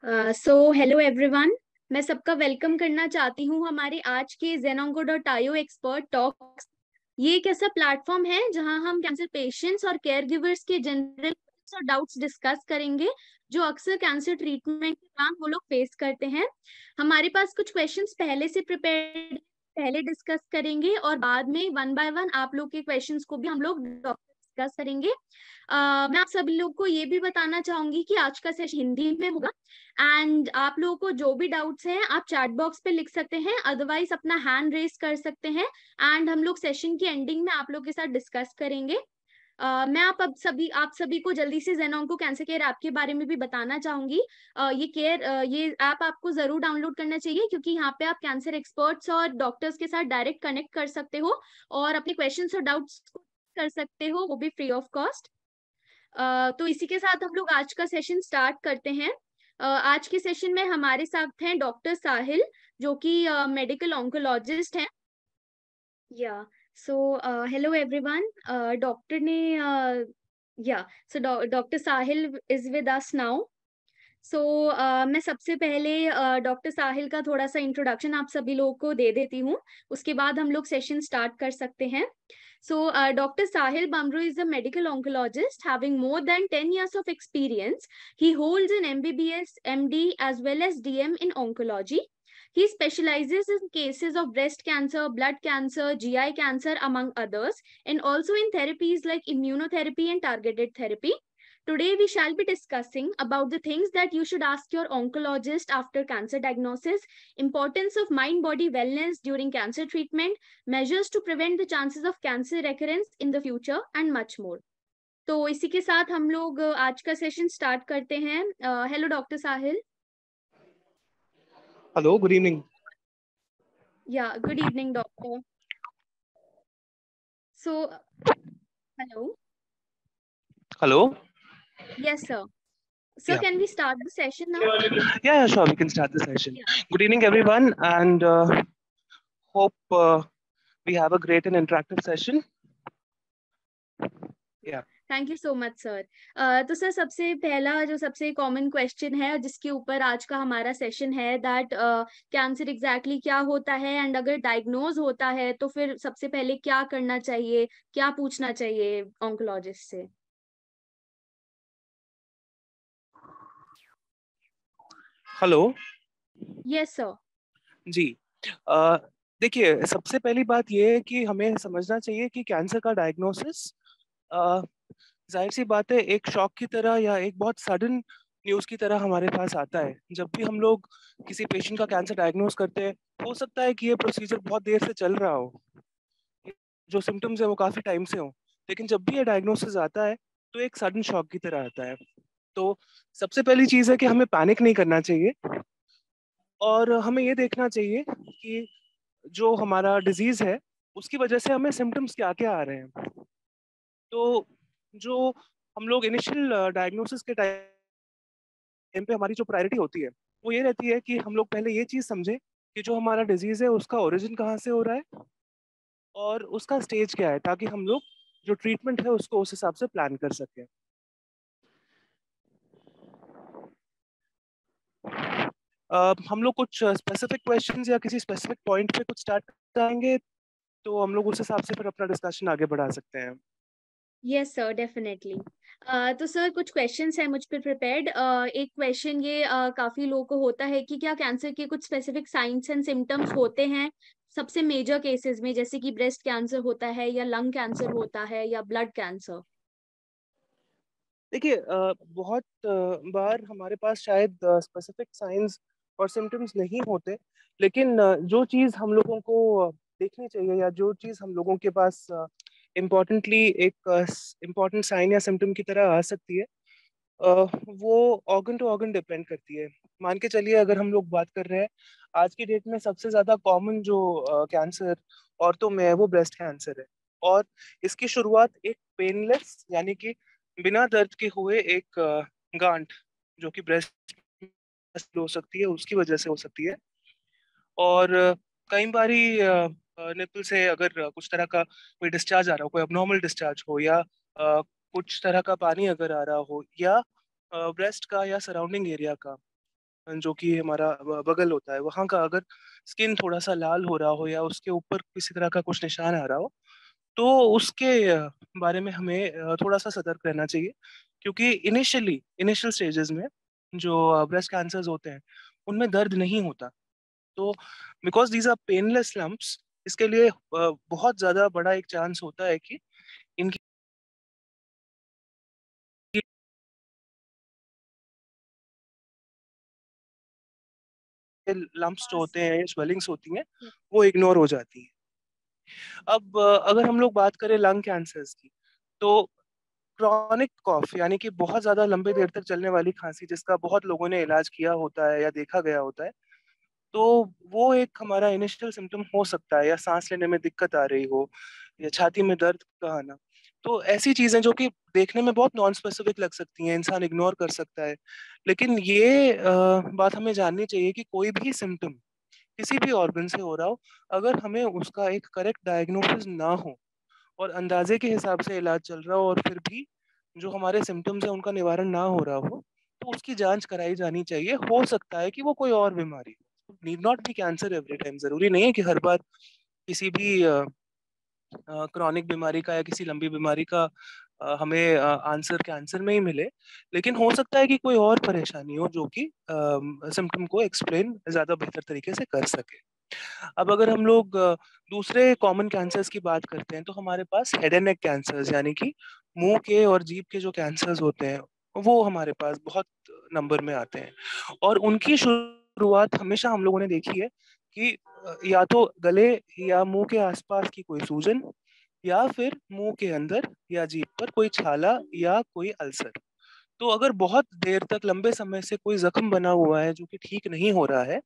Hello everyone. मैं सबका welcome करना चाहती हूँ हमारे आज के zenonco.io एक्सपर्ट टॉक्स। ये एक ऐसा प्लेटफॉर्म है जहां हम कैंसर पेशेंट्स और केयर गिवर्स के जनरल और डाउट्स डिस्कस करेंगे जो अक्सर कैंसर ट्रीटमेंट के दौरान वो लोग फेस करते हैं। हमारे पास कुछ क्वेश्चंस पहले से प्रिपेयर्ड, पहले डिस्कस करेंगे और बाद में वन बाय वन आप लोग के क्वेश्चंस को भी हम लोग डिस्कस करेंगे। मैं आप सभी लोग को ये भी बताना चाहूंगी कि आज का सेशन हिंदी में होगा एंड आप लोगों को जो भी डाउट्स हैं आप चैट बॉक्स पे लिख सकते हैं, अदरवाइज अपना हैंड रेज कर सकते हैं एंड हम लोग सेशन की एंडिंग में आप लोग के साथ डिस्कस करेंगे। मैं आप सभी को जल्दी से जेनोंको कैंसर केयर ऐप के बारे में भी बताना चाहूंगी। ये ऐप आपको जरूर डाउनलोड करना चाहिए क्योंकि यहाँ पे आप कैंसर एक्सपर्ट्स और डॉक्टर्स के साथ डायरेक्ट कनेक्ट कर सकते हो और अपने क्वेश्चंस और डाउट्स कर सकते हो, वो भी फ्री ऑफ कॉस्ट। तो इसी के साथ हम लोग आज का सेशन स्टार्ट करते हैं। आज के सेशन में हमारे साथ हैं डॉक्टर साहिल, जो कि मेडिकल ऑन्कोलॉजिस्ट हैं। या सो हेलो एवरीवन। डॉक्टर ने या so doctor Sahil is with us now. So मैं सबसे पहले डॉक्टर साहिल का थोड़ा सा इंट्रोडक्शन आप सभी लोगों को दे देती हूँ, उसके बाद हम लोग सेशन स्टार्ट कर सकते हैं। So, Dr. Sahil Bamru is a medical oncologist having more than 10 years of experience. He holds an MBBS, MD, as well as DM in oncology. He specializes in cases of breast cancer, blood cancer, GI cancer, among others, and also in therapies like immunotherapy and targeted therapy. Today, we shall be discussing about the things that you should ask your oncologist after cancer diagnosis, importance of mind-body wellness during cancer treatment, measures to prevent the chances of cancer recurrence in the future, and much more. तो इसी के साथ हम लोग आज का session start करते हैं। Hello doctor Sahil. Hello, good evening. Yeah good evening doctor. So hello. Hello. Yes sir. Sir Yeah. Can we start the session now? Yeah, sure. We can start the session. या Good evening, everyone, and hope we have a great and interactive session. Yeah. Thank you so much sir. तो sir सबसे पहला जो सबसे common question है जिसके ऊपर आज का हमारा सेशन है, दैट कैंसर एग्जैक्टली क्या होता है एंड अगर डायग्नोज होता है तो फिर सबसे पहले क्या करना चाहिए, क्या पूछना चाहिए ऑन्कोलॉजिस्ट से? हेलो। Yes sir. जी। अ, देखिए, सबसे पहली बात ये है कि हमें समझना चाहिए कि कैंसर का डायग्नोसिस जाहिर सी बात है एक शॉक की तरह या एक बहुत सडन न्यूज़ की तरह हमारे पास आता है। जब भी हम लोग किसी पेशेंट का कैंसर डायग्नोस करते हैं, हो सकता है कि ये प्रोसीजर बहुत देर से चल रहा हो, जो सिम्टम्स है वो काफी टाइम से हो, लेकिन जब भी ये डायग्नोसिस आता है तो एक सडन शॉक की तरह आता है। तो सबसे पहली चीज़ है कि हमें पैनिक नहीं करना चाहिए और हमें ये देखना चाहिए कि जो हमारा डिजीज है उसकी वजह से हमें सिम्टम्स क्या क्या आ रहे हैं। तो जो हम लोग इनिशियल डायग्नोसिस के टाइम पे हमारी जो प्रायोरिटी होती है वो ये रहती है कि हम लोग पहले ये चीज़ समझें कि जो हमारा डिजीज है उसका ओरिजिन कहाँ से हो रहा है और उसका स्टेज क्या है, ताकि हम लोग जो ट्रीटमेंट है उसको उस हिसाब से प्लान कर सकें। हम लोग कुछ स्पेसिफिक क्वेश्चंस या किसी स्पेसिफिक पॉइंट पे कुछ स्टार्ट करेंगे तो हम लोग उस हिसाब से फिर अपना डिस्कशन आगे बढ़ा सकते हैं। Yes sir, definitely. तो सर कुछ क्वेश्चंस है मुझ पे प्रिपेयर्ड। एक क्वेश्चन ये काफी लोगों को होता है कि क्या कैंसर के कुछ स्पेसिफिक साइंस एंड सिम्टम्स होते हैं सबसे मेजर केसेस में, जैसे कि ब्रेस्ट कैंसर होता है या लंग कैंसर होता है या ब्लड कैंसर? देखिए, बहुत बार हमारे पास शायद स्पेसिफिक साइंस और सिम्टम्स नहीं होते, लेकिन जो चीज़ हम लोगों को देखनी चाहिए या जो चीज़ हम लोगों के पास इम्पोर्टेंटली एक इम्पोर्टेंट साइन या सिम्टम की तरह आ सकती है, वो ऑर्गन टू ऑर्गन डिपेंड करती है। मान के चलिए, अगर हम लोग बात कर रहे हैं आज की डेट में सबसे ज़्यादा कॉमन जो कैंसर औरतों में है वो ब्रेस्ट कैंसर है। और इसकी शुरुआत एक पेनलेस यानी कि बिना दर्द के हुए एक गांठ जो कि ब्रेस्ट हो सकती है उसकी वजह से हो सकती है। और कई बारी निपल से अगर कुछ तरह का कोई डिस्चार्ज आ रहा हो, कोई अबनॉर्मल डिस्चार्ज हो या कुछ तरह का पानी अगर आ रहा हो या ब्रेस्ट का या सराउंडिंग एरिया का, जो कि हमारा बगल होता है, वहां का अगर स्किन थोड़ा सा लाल हो रहा हो या उसके ऊपर किसी तरह का कुछ निशान आ रहा हो, तो उसके बारे में हमें थोड़ा सा सतर्क रहना चाहिए। क्योंकि इनिशियल स्टेजेस में जो ब्रेस्ट कैंसर्स होते हैं उनमें दर्द नहीं होता। तो because these are painless lumps, इसके लिए बहुत ज्यादा बड़ा एक चांस होता है कि इनकी लम्प्स जो होते हैं, स्वेलिंग्स होती हैं, वो इग्नोर हो जाती हैं। अब अगर हम लोग बात करें लंग कैंसर्स की, तो क्रॉनिक कॉफ यानी कि बहुत ज्यादा लंबे देर तक चलने वाली खांसी, जिसका बहुत लोगों ने इलाज किया होता है या देखा गया होता है, तो वो एक हमारा इनिशियल सिम्टम हो सकता है। या सांस लेने में दिक्कत आ रही हो, या छाती में दर्द का आना, तो ऐसी चीजें जो कि देखने में बहुत नॉन स्पेसिफिक लग सकती हैं, इंसान इग्नोर कर सकता है। लेकिन ये बात हमें जाननी चाहिए कि कोई भी सिम्टम किसी भी ऑर्गन से हो रहा हो, अगर हमें उसका एक करेक्ट डायग्नोसिस ना हो और अंदाजे के हिसाब से इलाज चल रहा हो, और फिर भी जो हमारे सिम्टम्स है उनका निवारण ना हो रहा हो, तो उसकी जांच कराई जानी चाहिए। हो सकता है कि वो कोई और बीमारी हो, need not be cancer every time. जरूरी नहीं है कि हर बार किसी भी क्रॉनिक बीमारी का या किसी लंबी बीमारी का हमें आंसर कैंसर में ही मिले। लेकिन हो सकता है कि कोई और परेशानी हो जो कि सिम्टम को एक्सप्लेन ज्यादा बेहतर तरीके से कर सके। अब अगर हम लोग दूसरे कॉमन कैंसर्स की बात करते हैं, तो हमारे पास हेड एंड नेक कैंसर्स यानी कि मुंह के और जीभ के जो कैंसर्स होते हैं, वो हमारे पास बहुत नंबर में आते हैं। और उनकी शुरुआत हमेशा हम लोगों ने देखी है कि या तो गले या मुंह के आसपास की कोई सूजन, या फिर मुंह के अंदर या जीभ पर कोई छाला या कोई अल्सर। तो अगर बहुत देर तक लंबे समय से कोई जख्म बना हुआ है जो कि ठीक नहीं हो रहा है,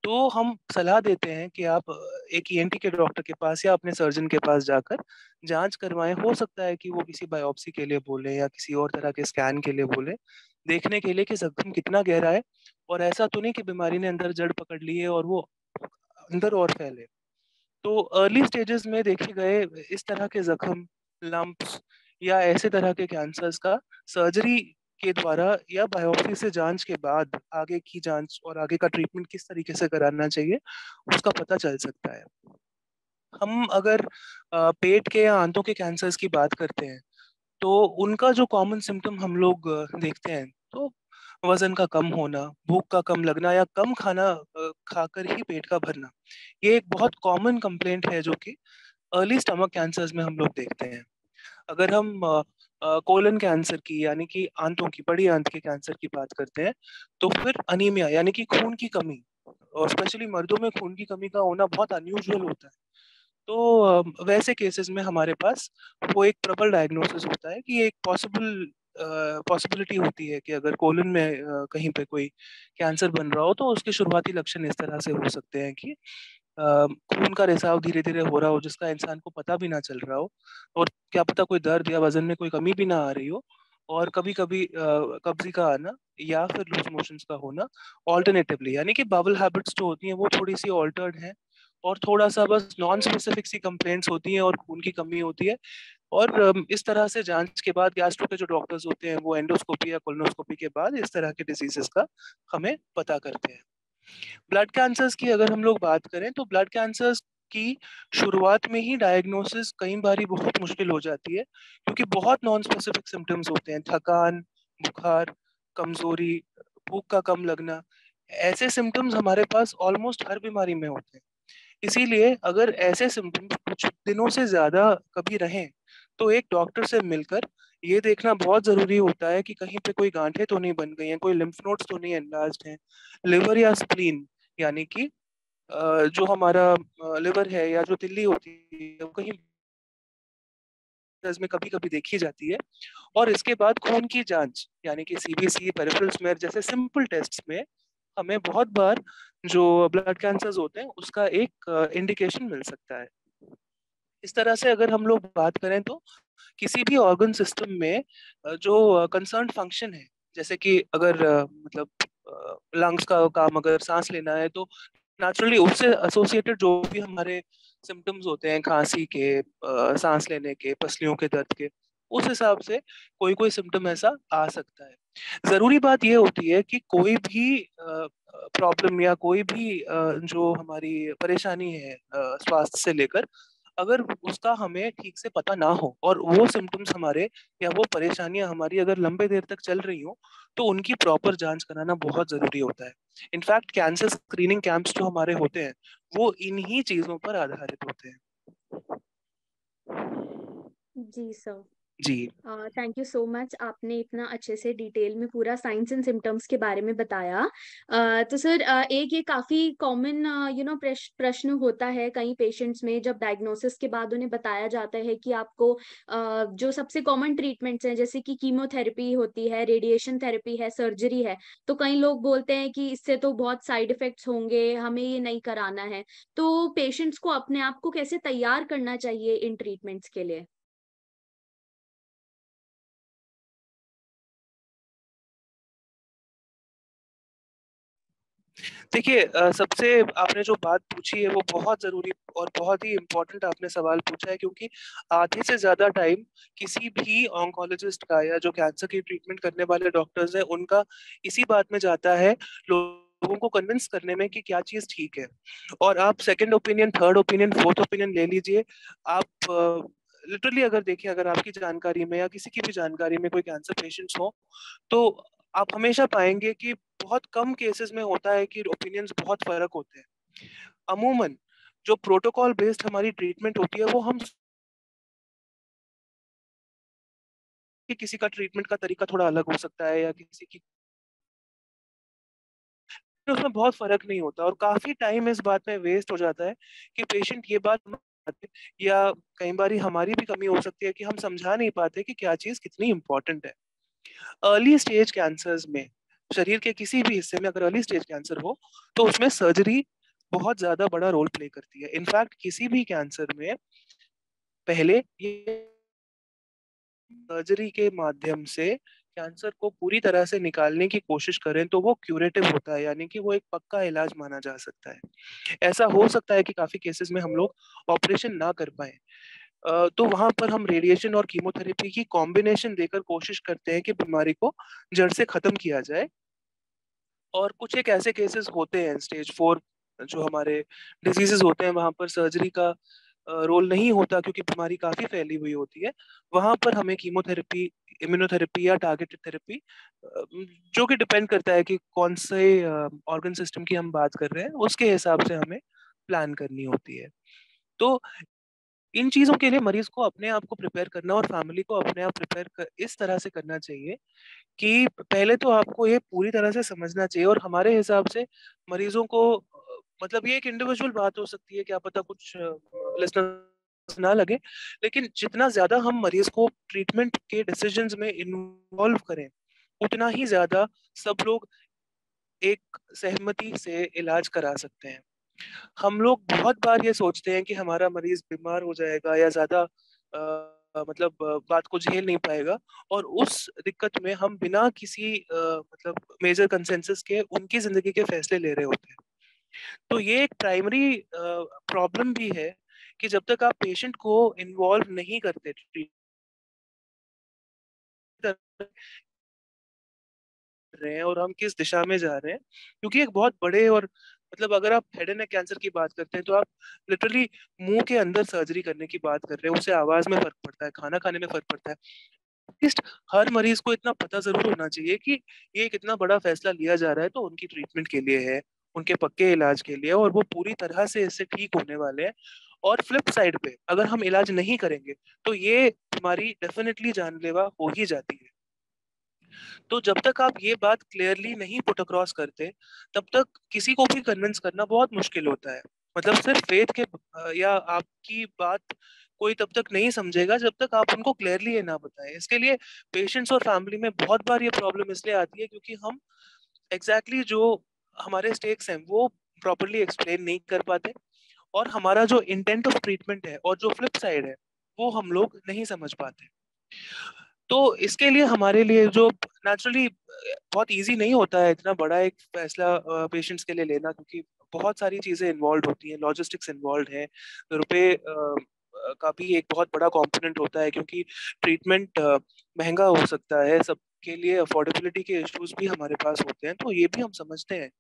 तो हम सलाह देते हैं कि आप एक ईएनटी के डॉक्टर के पास या अपने सर्जन के पास जाकर जांच करवाएं। हो सकता है कि वो किसी बायोप्सी के लिए बोले या किसी और तरह के स्कैन के लिए बोले, देखने के लिए कि जख्म कितना गहरा है, और ऐसा तो नहीं कि बीमारी ने अंदर जड़ पकड़ ली है और वो अंदर और फैले। तो अर्ली स्टेजेस में देखे गए इस तरह के जख्म, लंप्स या ऐसे तरह के कैंसर्स का सर्जरी के द्वारा या बायोप्सी से जांच के बाद आगे की जांच और आगे का ट्रीटमेंट किस तरीके से कराना चाहिए, उसका पता चल सकता है। हम अगर पेट के या आंतों के कैंसर्स की बात करते हैं, तो उनका जो कॉमन सिम्टम हम लोग देखते हैं, तो वजन का कम होना, भूख का कम लगना, या कम खाना खाकर ही पेट का भरना, ये एक बहुत कॉमन कंप्लेंट है जो कि अर्ली स्टमक कैंसर्स में हम लोग देखते हैं। अगर हम कोलन कैंसर की यानी कि आंतों की, बड़ी आंत के कैंसर की बात करते हैं, तो फिर अनीमिया यानी कि खून की कमी, और स्पेशली मर्दों में खून की कमी का होना बहुत अनयूजुअल होता है। तो वैसे केसेस में हमारे पास वो एक प्रबल डायग्नोसिस होता है कि एक पॉसिबिलिटी होती है कि अगर कोलन में कहीं पे कोई कैंसर बन रहा हो, तो उसके शुरुआती लक्षण इस तरह से हो सकते हैं कि खून का रिसाव धीरे धीरे हो रहा हो जिसका इंसान को पता भी ना चल रहा हो, और क्या पता कोई दर्द या वजन में कोई कमी भी ना आ रही हो, और कभी कभी कब्जी का आना या फिर लूज मोशंस का होना ऑल्टरनेटिवली, यानी कि बाउल हैबिट्स जो होती हैं वो थोड़ी सी ऑल्टर्ड हैं, और थोड़ा सा बस नॉन स्पेसिफिक सी कंप्लेंट्स होती हैं और खून की कमी होती है। और इस तरह से जांच के बाद गैस्ट्रो के जो डॉक्टर्स होते हैं वो एंडोस्कोपी या कोलोनोस्कोपी के बाद इस तरह के डिजीजेस का हमें पता करते हैं। ब्लड कैंसर्स की अगर हम लोग बात करें, तो ब्लड कैंसर्स की शुरुआत में ही डायग्नोसिस कई बारी बहुत मुश्किल हो जाती है, क्योंकि बहुत नॉन स्पेसिफिक सिम्टम्स होते हैं, थकान, बुखार, कमजोरी, भूख का कम लगना। ऐसे सिम्टम्स हमारे पास ऑलमोस्ट हर बीमारी में होते हैं। इसीलिए अगर ऐसे सिम्टम्स कुछ दिनों से ज्यादा कभी रहें, तो एक डॉक्टर से मिलकर ये देखना बहुत जरूरी होता है कि कहीं पे कोई गांठें तो नहीं बन गई हैं, कोई लिम्फ नोड्स तो नहीं एनलार्ज्ड हैं, लिवर या स्प्लीन यानी कि जो हमारा लिवर है या जो तिल्ली होती है वो कहीं में कभी कभी देखी जाती है। और इसके बाद खून की जांच यानी कि सीबीसी, पेरिफेरल स्मेयर जैसे सिंपल टेस्ट में हमें बहुत बार जो ब्लड कैंसर्स होते हैं उसका एक इंडिकेशन मिल सकता है। इस तरह से अगर हम लोग बात करें, तो किसी भी ऑर्गन सिस्टम में जो कंसर्न फंक्शन है, जैसे कि अगर मतलब लंग्स का काम, अगर सांस लेना है, तो नेचुरली उससे एसोसिएटेड जो भी हमारे सिम्टम्स होते हैं, खांसी के, सांस लेने के, पसलियों के दर्द के, उस हिसाब से कोई कोई सिम्टम ऐसा आ सकता है। जरूरी बात ये होती है कि कोई भी प्रॉब्लम या कोई भी जो हमारी परेशानी है स्वास्थ्य से लेकर, अगर उसका हमें ठीक से पता ना हो और वो सिम्टम्स हमारे या वो परेशानियां हमारी अगर लंबे देर तक चल रही हो, तो उनकी प्रॉपर जांच कराना बहुत जरूरी होता है। इनफैक्ट कैंसर स्क्रीनिंग कैंप्स जो हमारे होते हैं वो इन्हीं चीजों पर आधारित होते हैं। जी सर। जी। थैंक यू सो मच, आपने इतना अच्छे से डिटेल में पूरा साइंस एंड सिम्टम्स के बारे में बताया। तो सर एक ये काफी कॉमन प्रश्न होता है कई पेशेंट्स में, जब डायग्नोसिस के बाद उन्हें बताया जाता है कि आपको जो सबसे कॉमन ट्रीटमेंट्स हैं जैसे कि कीमोथेरेपी होती है, रेडिएशन थेरेपी है, सर्जरी है, तो कई लोग बोलते हैं कि इससे तो बहुत साइड इफेक्ट्स होंगे, हमें ये नहीं कराना है। तो पेशेंट्स को अपने आप को कैसे तैयार करना चाहिए इन ट्रीटमेंट्स के लिए? देखिए, सबसे आपने जो बात पूछी है वो बहुत जरूरी और बहुत ही इम्पोर्टेंट आपने सवाल पूछा है, क्योंकि आधे से ज्यादा टाइम किसी भी ऑन्कोलॉजिस्ट का या जो कैंसर की ट्रीटमेंट करने वाले डॉक्टर्स हैं उनका इसी बात में जाता है, लोगों को कन्विंस करने में कि क्या चीज ठीक है। और आप second opinion, third opinion, fourth opinion ले लीजिए। आप लिटरली अगर देखिए, अगर आपकी जानकारी में या किसी की भी जानकारी में कोई कैंसर पेशेंट्स हो, तो आप हमेशा पाएंगे कि बहुत कम केसेस में होता है कि ओपिनियंस बहुत फर्क होते हैं। अमूमन जो प्रोटोकॉल बेस्ड हमारी ट्रीटमेंट होती है वो हम, कि किसी का ट्रीटमेंट का तरीका थोड़ा अलग हो सकता है या किसी की, उसमें बहुत फर्क नहीं होता और काफी टाइम इस बात में वेस्ट हो जाता है कि पेशेंट ये बात समझ पाते, या कई बार हमारी भी कमी हो सकती है कि हम समझा नहीं पाते कि क्या चीज कितनी इंपॉर्टेंट है। अर्ली स्टेज कैंसर्स में, शरीर के किसी भी हिस्से में अगर अर्ली स्टेज कैंसर हो, तो उसमें सर्जरी बहुत ज्यादा बड़ा रोल प्ले करती है। इनफैक्ट किसी भी कैंसर में पहले ये सर्जरी के माध्यम से कैंसर को पूरी तरह से निकालने की कोशिश करें तो वो क्यूरेटिव होता है, यानी कि वो एक पक्का इलाज माना जा सकता है। ऐसा हो सकता है कि काफी केसेस में हम लोग ऑपरेशन ना कर पाए, तो वहां पर हम रेडिएशन और कीमोथेरेपी की कॉम्बिनेशन देकर कोशिश करते हैं कि बीमारी को जड़ से खत्म किया जाए। और कुछ एक ऐसे केसेस होते हैं स्टेज 4 जो हमारे डिजीजेस होते हैं, वहां पर सर्जरी का रोल नहीं होता क्योंकि बीमारी काफी फैली हुई होती है। वहां पर हमें कीमोथेरेपी, इम्यूनोथेरेपी या टारगेटेड थेरेपी, जो कि डिपेंड करता है कि कौन से ऑर्गन सिस्टम की हम बात कर रहे हैं, उसके हिसाब से हमें प्लान करनी होती है। तो इन चीजों के लिए मरीज को अपने आप को प्रिपेयर करना और फैमिली को अपने आप इस तरह से करना चाहिए कि पहले तो आपको ये पूरी तरह से समझना चाहिए। और हमारे हिसाब से मरीजों को मतलब ये एक इंडिविजुअल बात हो सकती है, क्या पता कुछ लिसनर्स ना लगे, लेकिन जितना ज्यादा हम मरीज को ट्रीटमेंट के डिसीजंस में इन्वॉल्व करें, उतना ही ज्यादा सब लोग एक सहमति से इलाज करा सकते हैं। हम लोग बहुत बार ये सोचते हैं कि हमारा मरीज बीमार हो जाएगा या ज्यादा बात को झेल नहीं पाएगा, और उस दिक्कत में हम बिना किसी मतलब मेजर कंसेंसस के उनकी जिंदगी के फैसले ले रहे होते हैं। तो ये एक प्राइमरी प्रॉब्लम भी है कि जब तक आप पेशेंट को इन्वॉल्व नहीं करते रहे हैं और हम किस दिशा में जा रहे हैं, क्योंकि एक बहुत बड़े और मतलब अगर आप हेड एंड नेक कैंसर की बात करते हैं तो आप लिटरली मुंह के अंदर सर्जरी करने की बात कर रहे हैं। उससे आवाज में फर्क पड़ता है, खाना खाने में फर्क पड़ता है। एटलीस्ट हर मरीज को इतना पता जरूर होना चाहिए कि ये कितना बड़ा फैसला लिया जा रहा है तो उनकी ट्रीटमेंट के लिए है, उनके पक्के इलाज के लिए, और वो पूरी तरह से इससे ठीक होने वाले हैं। और फ्लिप साइड पे अगर हम इलाज नहीं करेंगे तो ये बीमारी डेफिनेटली जानलेवा हो ही जाती है। तो जब तक आप ये बात क्लियरली नहीं पुट अक्रॉस करते, तब तक किसी को भी कन्विंस करना बहुत मुश्किल होता है। मतलब सिर्फ फेथ के या आपकी बात कोई तब तक नहीं समझेगा जब तक आप उनको क्लियरली ये ना बताएं। इसके लिए पेशेंट्स और फैमिली में बहुत बार ये प्रॉब्लम इसलिए आती है क्योंकि हम जो हमारे स्टेक्स हैं वो प्रॉपरली एक्सप्लेन नहीं कर पाते, और हमारा जो इंटेंट ऑफ ट्रीटमेंट है और जो फ्लिप साइड है वो हम लोग नहीं समझ पाते। तो इसके लिए हमारे लिए जो नेचुरली बहुत इजी नहीं होता है इतना बड़ा एक फैसला पेशेंट्स के लिए लेना, क्योंकि बहुत सारी चीजें इन्वॉल्व होती हैं, लॉजिस्टिक्स इन्वॉल्व है, रुपए का भी एक बहुत बड़ा कंपोनेंट होता है, क्योंकि ट्रीटमेंट महंगा हो सकता है, सबके लिए अफोर्डेबिलिटी के इश्यूज भी हमारे पास होते हैं, तो ये भी हम समझते हैं।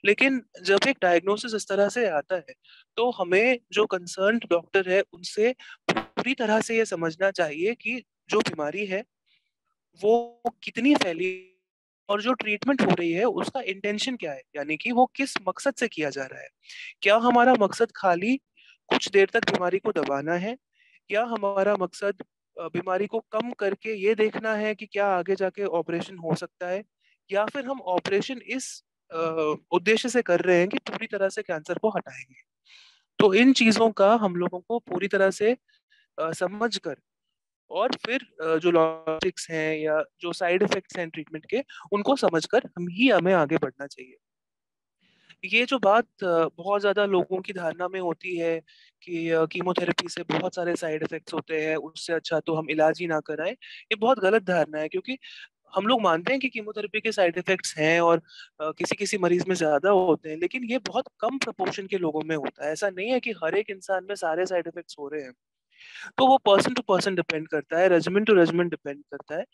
लेकिन जब एक डायग्नोसिस इस तरह से आता है तो हमें जो कंसर्न्ड डॉक्टर है उनसे पूरी तरह से ये समझना चाहिए कि जो बीमारी है वो कितनी फैली और जो ट्रीटमेंट हो रही है उसका इंटेंशन क्या है, यानी कि वो किस मकसद से किया जा रहा है। क्या हमारा मकसद खाली कुछ देर तक बीमारी को दबाना है, या हमारा मकसद बीमारी को कम करके ये देखना है कि क्या आगे जाके ऑपरेशन हो सकता है, या फिर हम ऑपरेशन इस उद्देश्य से कर रहे हैं कि पूरी तरह से कैंसर को हटाएंगे। तो इन चीजों का हम लोगों को पूरी तरह से समझ कर, और फिर जो लॉजिक्स हैं या जो साइड इफेक्ट्स हैं ट्रीटमेंट के, उनको समझकर हमें आगे बढ़ना चाहिए। ये जो बात बहुत ज्यादा लोगों की धारणा में होती है कि कीमोथेरेपी से बहुत सारे साइड इफेक्ट्स होते हैं, उससे अच्छा तो हम इलाज ही ना कराएं, ये बहुत गलत धारणा है। क्योंकि हम लोग मानते हैं कि कीमोथेरेपी के साइड इफेक्ट्स हैं और किसी किसी मरीज में ज्यादा होते हैं, लेकिन ये बहुत कम प्रपोर्शन के लोगों में होता है। ऐसा नहीं है कि हर एक इंसान में सारे साइड इफेक्ट्स हो रहे हैं। तो वो पर्सन टू पर्सन डिपेंड करता है, रेजिमेंट टू रेजिमेंट डिपेंड करता है।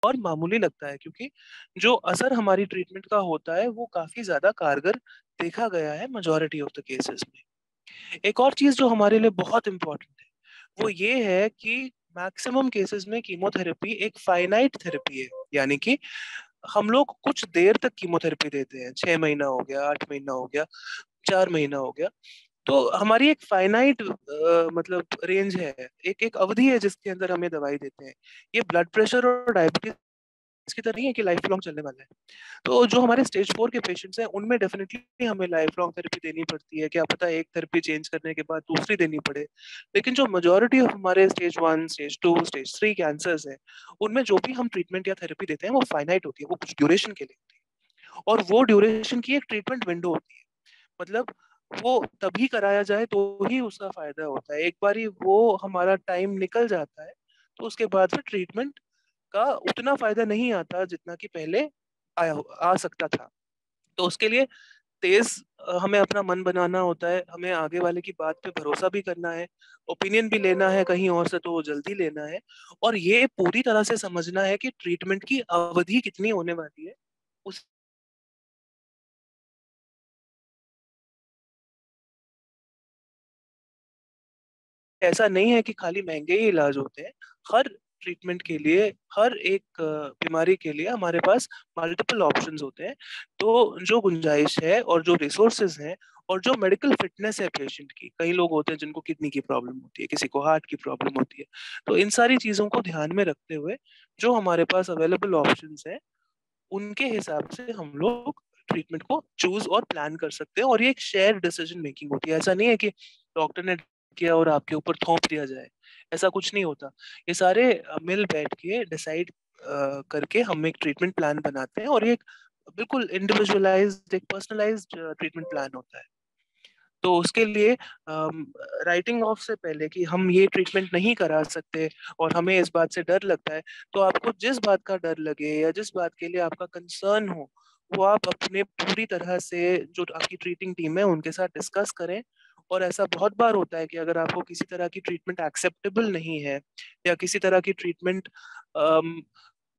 और मामूली लगता है, क्योंकि जो असर हमारी ट्रीटमेंट का होता है वो काफी ज्यादा कारगर देखा गया है मेजोरिटी ऑफ द केसेस में। एक और चीज जो हमारे लिए बहुत इंपॉर्टेंट है वो ये है कि मैक्सिमम केसेस में कीमोथेरेपी एक फाइनाइट थेरेपी है, यानी कि हम लोग कुछ देर तक कीमोथेरेपी देते हैं, 6 महीना हो गया, 8 महीना हो गया, 4 महीना हो गया। तो हमारी एक फाइनाइट मतलब रेंज है, एक एक अवधि है जिसके अंदर हमें दवाई देते हैं। ये ब्लड प्रेशर और डायबिटीज की तरह नहीं है कि लाइफ लॉन्ग चलने वाला है। तो जो हमारे स्टेज 4 के पेशेंट्स हैं उनमें डेफिनेटली हमें लाइफ लॉन्ग थेरेपी देनी पड़ती है, क्या पता एक थेरेपी चेंज करने के बाद दूसरी देनी पड़े। लेकिन जो मेजोरिटी ऑफ हमारे स्टेज 1, स्टेज 2, स्टेज 3 कैंसर्स हैं, उनमें जो भी हम ट्रीटमेंट या थेरेपी देते हैं वो फाइनाइट होती है, वो कुछ ड्यूरेशन के लिए होती है, और वो ड्यूरेशन की एक ट्रीटमेंट विंडो होती है। मतलब वो तभी कराया जाए तो ही उसका फायदा होता है। एक बारी वो हमारा टाइम निकल जाता है तो उसके बाद फिर ट्रीटमेंट का उतना फायदा नहीं आता जितना कि पहले आ सकता था। तो उसके लिए तेज हमें अपना मन बनाना होता है, हमें आगे वाले की बात पे भरोसा भी करना है, ओपिनियन भी लेना है कहीं और से तो वो जल्दी लेना है, और ये पूरी तरह से समझना है कि ट्रीटमेंट की अवधि कितनी होने वाली है। उस ऐसा नहीं है कि खाली महंगे ही इलाज होते हैं। हर ट्रीटमेंट के लिए, हर एक बीमारी के लिए हमारे पास मल्टीपल ऑप्शंस होते हैं। तो जो गुंजाइश है और जो रिसोर्सेज हैं और जो मेडिकल फिटनेस है पेशेंट की, कई लोग होते हैं जिनको किडनी की प्रॉब्लम होती है, किसी को हार्ट की प्रॉब्लम होती है, तो इन सारी चीजों को ध्यान में रखते हुए जो हमारे पास अवेलेबल ऑप्शंस है उनके हिसाब से हम लोग ट्रीटमेंट को चूज और प्लान कर सकते हैं। और ये एक शेयर डिसीजन मेकिंग होती है, ऐसा नहीं है कि डॉक्टर ने किया और आपके ऊपर थोप दिया जाए, ऐसा कुछ नहीं होता। ये सारे मिल बैठ के डिसाइड करके हम एक ट्रीटमेंट प्लान बनाते हैं, और ये एक बिल्कुल इंडिविजुअलाइज्ड, एक पर्सनलाइज्ड ट्रीटमेंट प्लान होता है। तो उसके लिए राइटिंग ऑफ से पहले कि हम ये ट्रीटमेंट नहीं करा सकते और हमें इस बात से डर लगता है, तो आपको जिस बात का डर लगे या जिस बात के लिए आपका कंसर्न हो वो आप अपने पूरी तरह से जो आपकी ट्रीटिंग टीम है उनके साथ डिस्कस करें। और ऐसा बहुत बार होता है कि अगर आपको किसी तरह की ट्रीटमेंट एक्सेप्टेबल नहीं है या किसी तरह की ट्रीटमेंट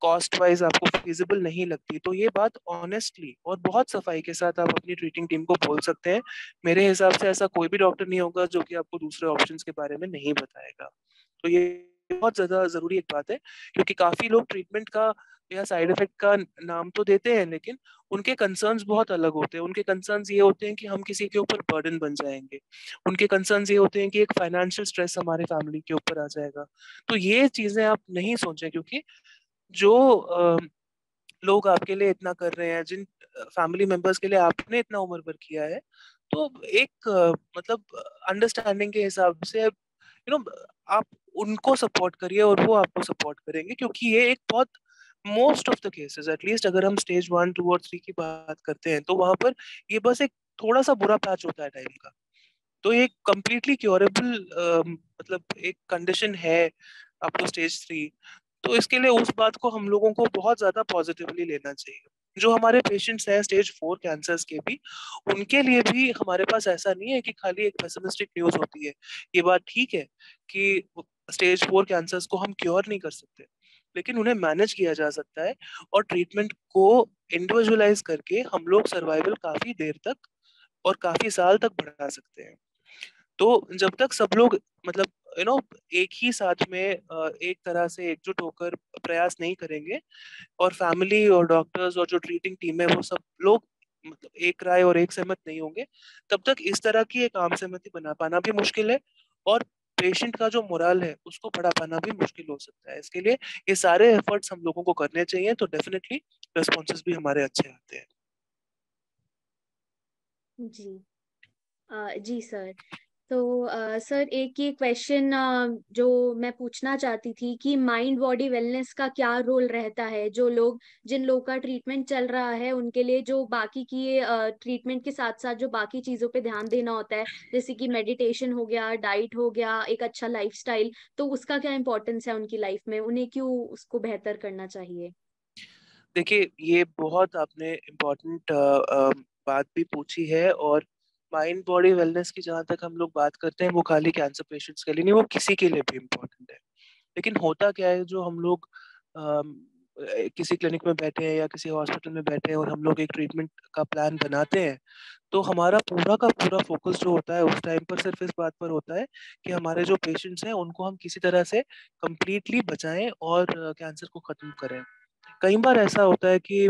कॉस्ट वाइज आपको फिजिबल नहीं लगती, तो ये बात ऑनेस्टली और बहुत सफाई के साथ आप अपनी ट्रीटिंग टीम को बोल सकते हैं। मेरे हिसाब से ऐसा कोई भी डॉक्टर नहीं होगा जो कि आपको दूसरे ऑप्शंस के बारे में नहीं बताएगा। तो ये बहुत ज्यादा जरूरी एक बात है, क्योंकि काफी लोग ट्रीटमेंट का या साइड इफेक्ट का नाम तो देते हैं, लेकिन उनके कंसर्न्स बहुत अलग होते हैं। उनके कंसर्न्स ये होते हैं कि हम किसी के ऊपर बर्डन बन जाएंगे, उनके कंसर्न्स ये होते हैं कि एक फाइनेंशियल स्ट्रेस हमारे फैमिली के ऊपर आ जाएगा। तो ये चीजें आप नहीं सोचें, क्योंकि जो लोग आपके लिए इतना कर रहे हैं, जिन फैमिली मेंबर्स के लिए आपने इतना उम्र भर किया है, तो एक मतलब अंडरस्टैंडिंग के हिसाब से आप उनको सपोर्ट करिए और वो आपको सपोर्ट करेंगे। क्योंकि ये एक बहुत most of the cases, at least अगर हम स्टेज 1, 2 और 3 की बात करते हैं, तो वहां पर ये बस एक थोड़ा सा बुरा पैच होता है टाइम का। तो ये कम्प्लीटली क्योरेबल मतलब एक कंडीशन है अप टू स्टेज 3। तो इसके लिए उस बात को हम लोगों को बहुत ज्यादा पॉजिटिवली लेना चाहिए। जो हमारे पेशेंट्स हैं स्टेज 4 कैंसर्स के भी, उनके लिए भी हमारे पास ऐसा नहीं है कि खाली एक पेसिमिस्टिक न्यूज होती है। ये बात ठीक है कि स्टेज 4 कैंसर्स को हम क्योर नहीं कर सकते, लेकिन उन्हें मैनेज किया जा सकता है, और ट्रीटमेंट को इंडिविजुअलाइज करके हम लोग सर्वाइवल काफी देर तक और काफी साल तक बढ़ा सकते हैं। तो जब तक सब लोग मतलब एक ही साथ में एक तरह से एकजुट होकर प्रयास नहीं करेंगे, और फैमिली और डॉक्टर्स और जो ट्रीटिंग टीम है वो सब लोग मतलब एक राय और एक सहमत नहीं होंगे, तब तक इस तरह की एक आम सहमति बना पाना भी मुश्किल है, और पेशेंट का जो मोरल है उसको बढ़ा पाना भी मुश्किल हो सकता है। इसके लिए ये सारे एफर्ट्स हम लोगों को करने चाहिए, तो डेफिनेटली रेस्पॉन्सेस भी हमारे अच्छे आते हैं। जी। जी सर। तो सर एक ये क्वेश्चन जो मैं पूछना चाहती थी कि माइंड बॉडी वेलनेस का क्या रोल रहता है, जो लोग जिन लोगों का ट्रीटमेंट चल रहा है उनके लिए, जो बाकी की ट्रीटमेंट के साथ साथ जो बाकी चीजों पे ध्यान देना होता है, जैसे कि मेडिटेशन हो गया, डाइट हो गया, एक अच्छा लाइफस्टाइल, तो उसका क्या इम्पोर्टेंस है उनकी लाइफ में, उन्हें क्यों उसको बेहतर करना चाहिए? देखिए, ये बहुत आपने इम्पोर्टेंट बात भी पूछी है, और माइंड बॉडी वेलनेस की जहाँ तक हम लोग बात करते हैं वो खाली कैंसर पेशेंट्स के लिए नहीं, वो किसी के लिए भी इम्पोर्टेंट है। लेकिन होता क्या है, जो हम लोग किसी क्लिनिक में बैठे हैं या किसी हॉस्पिटल में बैठे हैं और हम लोग एक ट्रीटमेंट का प्लान बनाते हैं, तो हमारा पूरा का पूरा फोकस जो होता है उस टाइम पर सिर्फ इस बात पर होता है कि हमारे जो पेशेंट्स हैं उनको हम किसी तरह से कंप्लीटली बचाएं और कैंसर को खत्म करें। कई बार ऐसा होता है कि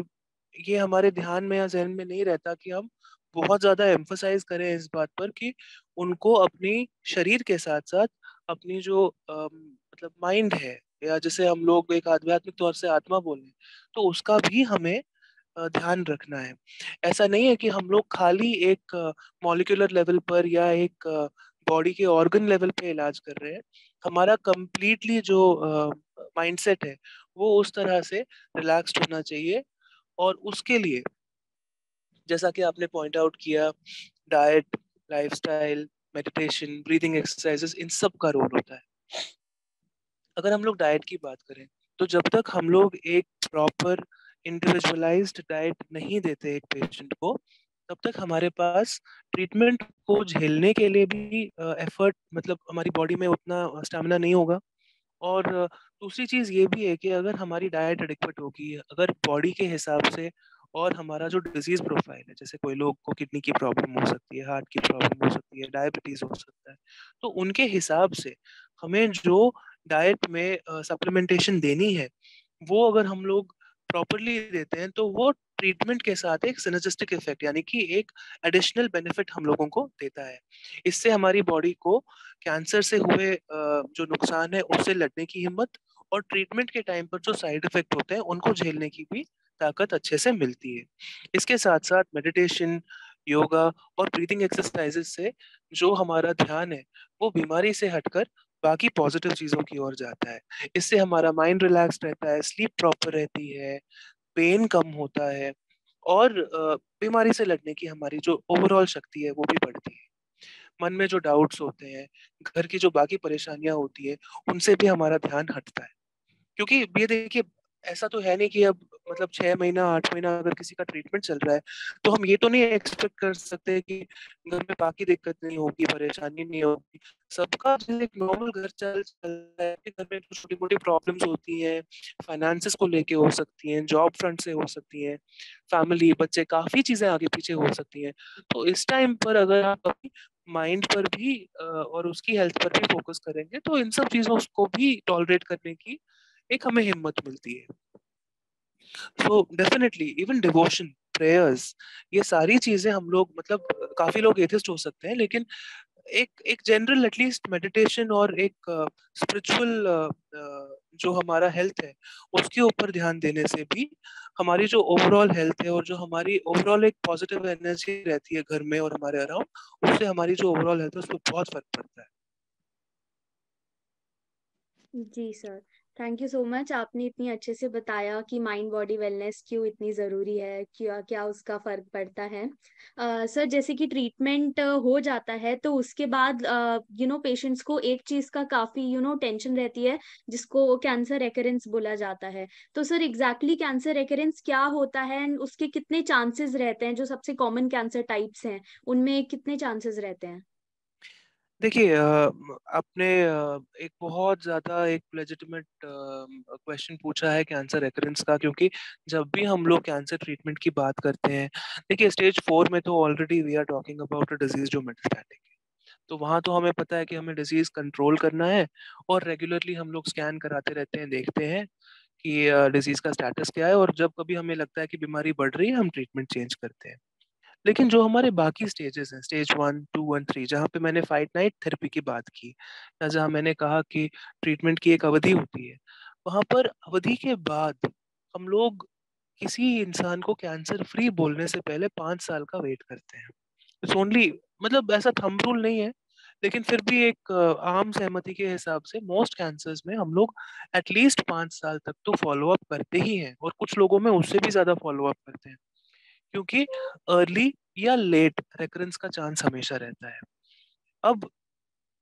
ये हमारे ध्यान में या जहन में नहीं रहता कि हम बहुत ज्यादा एम्फसाइज करें इस बात पर कि उनको अपनी शरीर के साथ साथ अपनी जो मतलब माइंड है, या जिसे हम लोग एक आध्यात्मिक तौर से आत्मा बोलें, तो उसका भी हमें ध्यान रखना है। ऐसा नहीं है कि हम लोग खाली एक मॉलिक्यूलर लेवल पर या एक बॉडी के ऑर्गन लेवल पे इलाज कर रहे हैं। हमारा कंप्लीटली जो माइंडसेट है वो उस तरह से रिलैक्स्ड होना चाहिए, और उसके लिए जैसा कि आपने पॉइंट आउट किया, diet, lifestyle, meditation, breathing exercises, इन सब का रोल होता है। अगर हम लोग डाइट की बात करें, तो जब तक हम लोग एक प्रॉपर इंडिविजुअलाइज्ड डाइट नहीं देते एक पेशेंट को, तब तक हमारे पास ट्रीटमेंट को झेलने के लिए भी एफर्ट मतलब हमारी बॉडी में उतना स्टेमिना नहीं होगा। और दूसरी चीज ये भी है कि अगर हमारी डाइट एडिक्वेट होगी, अगर बॉडी के हिसाब से, और हमारा जो डिजीज प्रोफाइल है, जैसे कोई लोग को किडनी की प्रॉब्लम हो सकती है, हार्ट की प्रॉब्लम हो सकती है, डायबिटीज हो सकता है, तो उनके हिसाब से हमें जो डाइट में सप्लीमेंटेशन देनी है, वो अगर हम लोग प्रॉपरली देते हैं, तो वो ट्रीटमेंट के साथ एक सिनर्जिस्टिक इफेक्ट यानी कि एक एडिशनल बेनिफिट हम लोगों को देता है। इससे हमारी बॉडी को कैंसर से हुए जो नुकसान है उससे लड़ने की हिम्मत, और ट्रीटमेंट के टाइम पर जो साइड इफेक्ट होते हैं उनको झेलने की भी ताकत अच्छे से मिलती है। इसके साथ साथ मेडिटेशन, योगा और ब्रीदिंग एक्सरसाइजेस से जो हमारा ध्यान है वो बीमारी से हटकर बाकी पॉजिटिव चीजों की ओर जाता है। इससे हमारा माइंड रिलैक्स रहता है, स्लीप प्रॉपर रहती है, पेन कम होता है, और बीमारी से लड़ने की हमारी जो ओवरऑल शक्ति है वो भी बढ़ती है। मन में जो डाउट्स होते हैं, घर की जो बाकी परेशानियां होती है, उनसे भी हमारा ध्यान हटता है। क्योंकि ये देखिए, ऐसा तो है नहीं कि अब मतलब 6 महीना 8 महीना अगर किसी का ट्रीटमेंट चल रहा है, तो हम ये तो नहीं एक्सपेक्ट कर सकते कि घर में बाकी दिक्कत नहीं होगी, परेशानी नहीं होगी। सबका जैसे एक नॉर्मल घर चल चल रहा है, घर में जो छोटी मोटी प्रॉब्लम्स होती हैं, फाइनेंसेस को लेके हो सकती हैं, जॉब फ्रंट से हो सकती हैं, फैमिली, बच्चे, काफी चीजें आगे पीछे हो सकती हैं। तो इस टाइम पर अगर आप अपनी माइंड पर भी और उसकी हेल्थ पर भी फोकस करेंगे, तो इन सब चीजों को भी टॉलरेट करने की एक हमें हिम्मत मिलती है। So definitely even devotion, prayers, ये सारी चीजें हम लोग मतलब काफी लोग एथिस्ट हो सकते हैं, लेकिन एक एक जनरल एटलीस्ट मेडिटेशन और एक स्पिरिचुअल जो हमारा हेल्थ है उसके ऊपर ध्यान देने से भी हमारी जो ओवरऑल हेल्थ है और जो हमारी ओवरऑल एक पॉजिटिव एनर्जी रहती है घर में और हमारे अराउंड, उससे हमारी जो ओवरऑल हेल्थ है उस पर बहुत फर्क पड़ता है। जी sir, thank you so much. आपने इतनी अच्छे से बताया कि माइंड बॉडी वेलनेस क्यों इतनी ज़रूरी है, क्या क्या उसका फर्क पड़ता है। सर, जैसे कि ट्रीटमेंट हो जाता है तो उसके बाद पेशेंट्स को एक चीज़ का काफ़ी टेंशन रहती है, जिसको कैंसर रेकरेंस बोला जाता है। तो सर, एग्जैक्टली कैंसर रेकरेंस क्या होता है and उसके कितने चांसेस रहते हैं? जो सबसे कॉमन कैंसर टाइप्स हैं उनमें कितने चांसेस रहते हैं? देखिए, आपने एक बहुत ज़्यादा एक लेजिटिमेट क्वेश्चन पूछा है कैंसर रेकरेंस का, क्योंकि जब भी हम लोग कैंसर ट्रीटमेंट की बात करते हैं, देखिए स्टेज 4 में तो already we are talking about a disease जो मेटास्टैटिक है। तो वहाँ तो हमें पता है कि हमें डिजीज कंट्रोल करना है, और रेगुलरली हम लोग स्कैन कराते रहते हैं, देखते हैं कि डिजीज का स्टेटस क्या है, और जब कभी हमें लगता है कि बीमारी बढ़ रही है हम ट्रीटमेंट चेंज करते हैं। लेकिन जो हमारे बाकी स्टेजेस हैं, स्टेज 1, 2 और 3, जहाँ पे मैंने फाइट नाइट थेरेपी की बात की, या जहाँ मैंने कहा कि ट्रीटमेंट की एक अवधि होती है, वहाँ पर अवधि के बाद हम लोग किसी इंसान को कैंसर फ्री बोलने से पहले 5 साल का वेट करते हैं। इट्स ओनली, मतलब ऐसा थंब रूल नहीं है, लेकिन फिर भी एक आम सहमति के हिसाब से मोस्ट कैंसर्स में हम लोग एटलीस्ट 5 साल तक तो फॉलो अप करते ही हैं, और कुछ लोगों में उससे भी ज्यादा फॉलो अप करते हैं, क्योंकि अर्ली या लेट रेकरेंस का चांस हमेशा रहता है। अब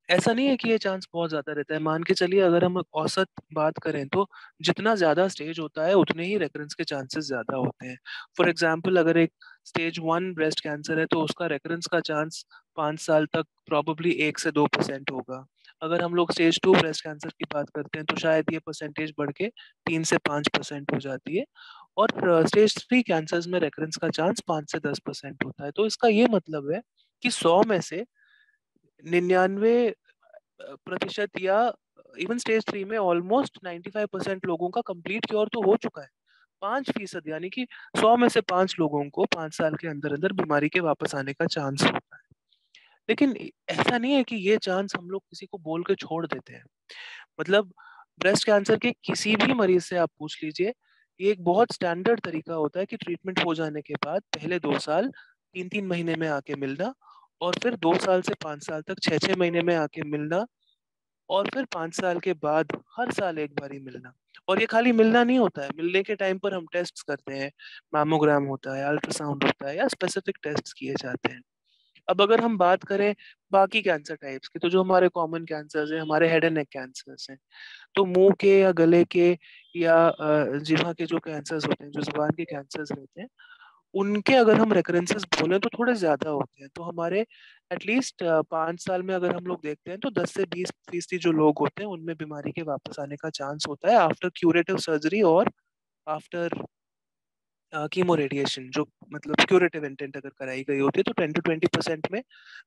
ऐसा नहीं है कि ये चांस बहुत ज्यादा रहता है, मान के चलिए अगर हम औसत बात करें तो जितना ज्यादा स्टेज होता है उतने ही रेकरेंस के चांसेस ज्यादा होते हैं। फॉर एग्जाम्पल, अगर एक स्टेज 1 ब्रेस्ट कैंसर है तो उसका रेकरेंस का चांस 5 साल तक प्रॉबली 1 से 2% होगा। अगर हम लोग स्टेज 2 ब्रेस्ट कैंसर की बात करते हैं तो शायद ये परसेंटेज बढ़ के 3 से 5% हो जाती है, और स्टेज 3 कैंसर्स में रेकरेंस का चांस 5 से 10% होता है। तो इसका ये मतलब है कि 100 में से 99% या इवन स्टेज 3 में ऑलमोस्ट 95% लोगों का कंप्लीट क्योर तो हो चुका है। 5% यानी कि 100 में से 5 लोगों को 5 साल के अंदर अंदर बीमारी के वापस आने का चांस होता है। लेकिन ऐसा नहीं है कि ये चांस हम लोग किसी को बोल के छोड़ देते हैं। मतलब ब्रेस्ट कैंसर के किसी भी मरीज से आप पूछ लीजिए, ये एक बहुत स्टैंडर्ड तरीका होता है कि ट्रीटमेंट हो जाने के बाद पहले 2 साल 3 3 महीने में आके मिलना, और फिर 2 साल से 5 साल तक 6 6 महीने में आके मिलना, और फिर 5 साल के बाद हर साल एक बारी मिलना। और ये खाली मिलना नहीं होता है, मिलने के टाइम पर हम टेस्ट करते हैं, मैमोग्राम होता है, अल्ट्रासाउंड होता है, या स्पेसिफिक टेस्ट किए जाते हैं। अब अगर हम बात करें बाकी कैंसर टाइप्स की, तो जो हमारे कॉमन कैंसर्स हैं, हमारे हेड एंड नेक कैंसर्स हैं, तो मुंह के या गले के या जिह्वा के जो कैंसर्स होते हैं, जो जुबान के कैंसर्स रहते हैं, उनके अगर हम रेकरेंसेस बोलें तो थोड़े ज्यादा होते हैं। तो हमारे एटलीस्ट 5 साल में अगर हम लोग देखते हैं तो 10 से 20% जो लोग होते हैं उनमें बीमारी के वापस आने का चांस होता है आफ्टर क्यूरेटिव सर्जरी, और आफ्टर कीमो रेडिएशन, जो मतलब क्यूरेटिव इंटेंट अगर कराई गई होती है तो 10 to 20% में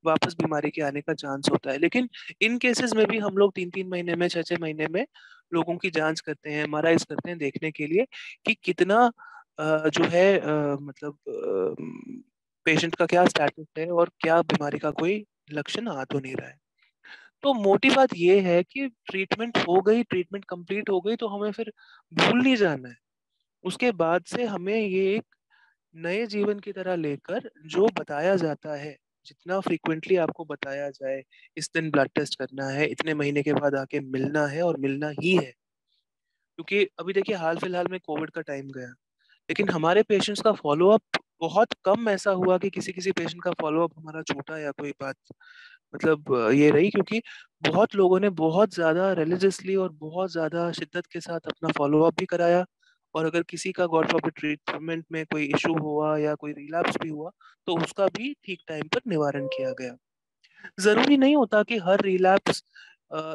वापस बीमारी के आने का चांस होता है। लेकिन इन केसेस में भी हम लोग 3 3 महीने में, 6 6 महीने में लोगों की जांच करते हैं, एमआरआईज करते हैं, देखने के लिए कि कितना जो है पेशेंट का क्या स्टेटस है और क्या बीमारी का कोई लक्षण आ तो नहीं रहा है। तो मोटी बात ये है कि ट्रीटमेंट हो गई, ट्रीटमेंट कंप्लीट हो गई तो हमें फिर भूल नहीं जाना है। उसके बाद से हमें ये एक नए जीवन की तरह लेकर, जो बताया जाता है, जितना फ्रीक्वेंटली आपको बताया जाए, इस दिन ब्लड टेस्ट करना है, इतने महीने के बाद आके मिलना है और मिलना ही है। क्योंकि अभी देखिए हाल फिलहाल में कोविड का टाइम गया, लेकिन हमारे पेशेंट्स का फॉलो अप बहुत कम ऐसा हुआ कि किसी किसी पेशेंट का फॉलो अप हमारा छूटा या कोई बात, मतलब ये रही, क्योंकि बहुत लोगों ने बहुत ज्यादा रिलीजियसली और बहुत ज्यादा शिद्दत के साथ अपना फॉलो अप भी कराया। और अगर किसी का गॉड फॉरबिड ट्रीटमेंट में कोई इशू हुआ या कोई रिलैप्स भी हुआ तो उसका भी ठीक टाइम पर निवारण किया गया। जरूरी नहीं होता कि हर रिलैप्स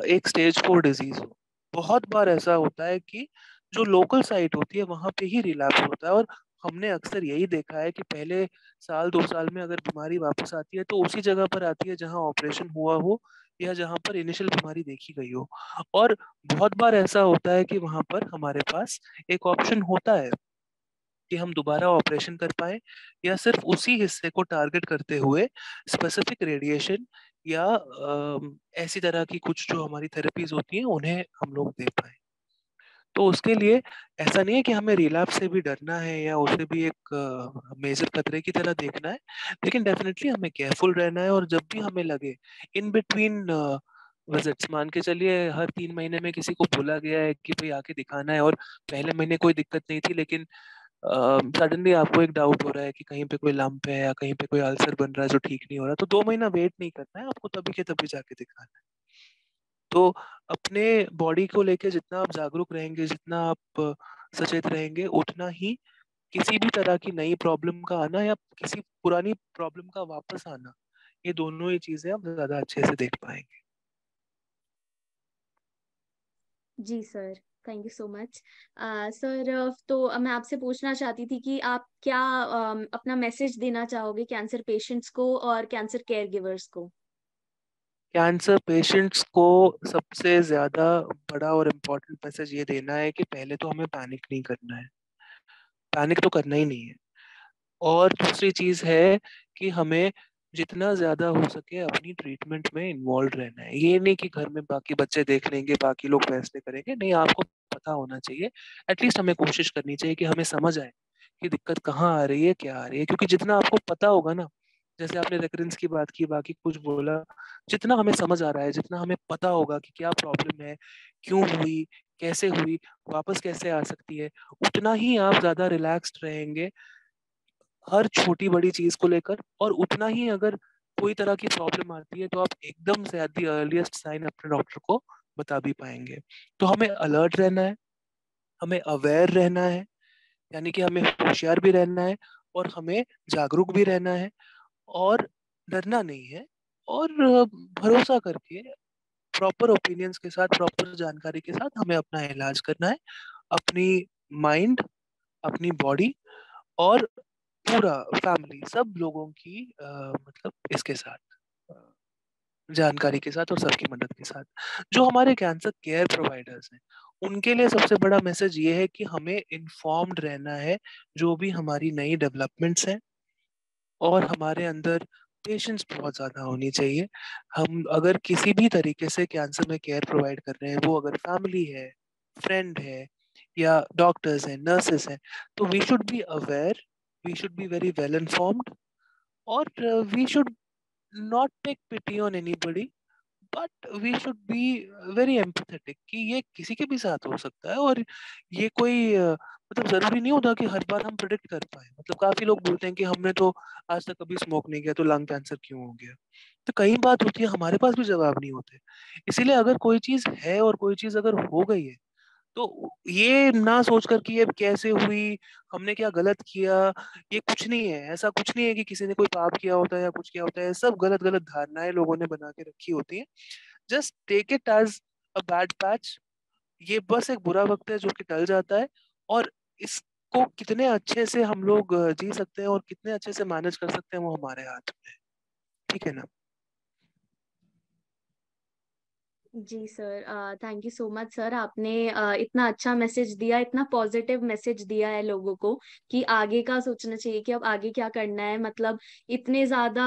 एक स्टेज 4 डिजीज हो। बहुत बार ऐसा होता है कि जो लोकल साइट होती है वहां पे ही रिलैप्स होता है, और हमने अक्सर यही देखा है कि पहले साल 2 साल में अगर बीमारी वापस आती है तो उसी जगह पर आती है जहां ऑपरेशन हुआ हो या जहां पर इनिशियल बीमारी देखी गई हो। और बहुत बार ऐसा होता है कि वहां पर हमारे पास एक ऑप्शन होता है कि हम दोबारा ऑपरेशन कर पाए, या सिर्फ उसी हिस्से को टारगेट करते हुए स्पेसिफिक रेडिएशन या ऐसी तरह की कुछ जो हमारी थेरेपीज होती हैं उन्हें हम लोग दे पाए। तो उसके लिए ऐसा नहीं है कि हमें रिलैप्स से भी डरना है या उसे भी एक मेजर खतरे की तरह देखना है, लेकिन डेफिनेटली हमें केयरफुल रहना है, और जब भी हमें लगे इन बिटवीन विजिट्स मान के चलिए हर 3 महीने में किसी को बोला गया है कि भाई आके दिखाना है, और पहले महीने कोई दिक्कत नहीं थी, लेकिन सडनली आपको एक डाउट हो रहा है कि कहीं पे कोई लंप है या कहीं पे कोई अल्सर बन रहा है जो ठीक नहीं हो रहा, तो 2 महीना वेट नहीं करना है आपको, तभी के तभी जाके दिखाना है। तो अपने बॉडी को लेके जितना आप जागरूक रहेंगे, जितना आप सचेत रहेंगे, उतना ही किसी भी तरह की नई प्रॉब्लम का आना या किसी पुरानी प्रॉब्लम का वापस आना, ये दोनों ही चीजें आप ज्यादा अच्छे से देख पाएंगे। जी sir, thank you so much. Sir, तो मैं आपसे पूछना चाहती थी कि आप क्या अपना मैसेज देना चाहोगे कैंसर पेशेंट्स को और कैंसर केयर गिवर्स को। कैंसर पेशेंट्स को सबसे ज्यादा बड़ा और इम्पोर्टेंट मैसेज ये देना है कि पहले तो हमें पैनिक नहीं करना है, पैनिक तो करना ही नहीं है। और दूसरी चीज है कि हमें जितना ज्यादा हो सके अपनी ट्रीटमेंट में इन्वॉल्व रहना है। ये नहीं कि घर में बाकी बच्चे देख लेंगे, बाकी लोग फैसले करेंगे, नहीं, आपको पता होना चाहिए। एटलीस्ट हमें कोशिश करनी चाहिए कि हमें समझ आए कि दिक्कत कहाँ आ रही है, क्या आ रही है, क्योंकि जितना आपको पता होगा ना, जैसे आपने रेकरेंस की बात की, बाकी कुछ बोला, जितना हमें समझ आ रहा है, जितना हमें पता होगा कि क्या प्रॉब्लम है, क्यों हुई, कैसे हुई, वापस कैसे आ सकती है, उतना ही आप ज्यादा रिलैक्स्ड रहेंगे हर छोटी बड़ी चीज को लेकर। और उतना ही अगर कोई तरह की प्रॉब्लम आती है तो आप एकदम से एट द अर्लीस्ट साइन अपने डॉक्टर को बता भी पाएंगे। तो हमें अलर्ट रहना है, हमें अवेयर रहना है, यानी कि हमें होशियार भी रहना है, और हमें जागरूक भी रहना है, और डरना नहीं है, और भरोसा करके प्रॉपर ओपिनियंस के साथ, प्रॉपर जानकारी के साथ हमें अपना इलाज करना है। अपनी माइंड, अपनी बॉडी, और पूरा फैमिली, सब लोगों की मतलब इसके साथ अ, जानकारी के साथ और सबकी मदद के साथ, जो हमारे कैंसर केयर प्रोवाइडर्स हैं, उनके लिए सबसे बड़ा मैसेज ये है कि हमें इन्फॉर्म्ड रहना है जो भी हमारी नई डेवलपमेंट्स हैं, और हमारे अंदर पेशेंस बहुत ज्यादा होनी चाहिए। हम अगर किसी भी तरीके से कैंसर में केयर प्रोवाइड कर रहे हैं, वो अगर फैमिली है, फ्रेंड है, या डॉक्टर्स हैं, नर्सेस हैं, तो we should be aware, we should be very well informed, और we should not take pity on anybody, but we should be very empathetic कि ये किसी के भी साथ हो सकता है। और ये कोई मतलब जरूरी नहीं होता कि हर बार हम प्रिडिक्ट कर पाए। मतलब काफी लोग बोलते हैं कि हमने तो आज तक कभी स्मोक नहीं किया तो लंग कैंसर क्यों हो गया। तो कई बात होती है, हमारे पास भी जवाब नहीं होते। इसीलिए अगर कोई चीज है और कोई चीज अगर हो गई है, तो ये ना सोच कर कि ये कैसे हुई, हमने क्या गलत किया, ये कुछ नहीं है। ऐसा कुछ नहीं है कि किसी ने कोई पाप किया होता है या कुछ किया होता है। सब गलत गलत धारणाएं लोगों ने बना के रखी होती हैं। Just take it as a bad patch. ये बस एक बुरा वक्त है जो कि टल जाता है, और इसको कितने अच्छे से हम लोग जी सकते हैं और कितने अच्छे से मैनेज कर सकते हैं, वो हमारे हाथ में है। ठीक है ना? जी sir, thank you so much sir. आपने इतना अच्छा मैसेज दिया, इतना पॉजिटिव मैसेज दिया है लोगों को कि आगे का सोचना चाहिए कि अब आगे क्या करना है। मतलब इतने ज्यादा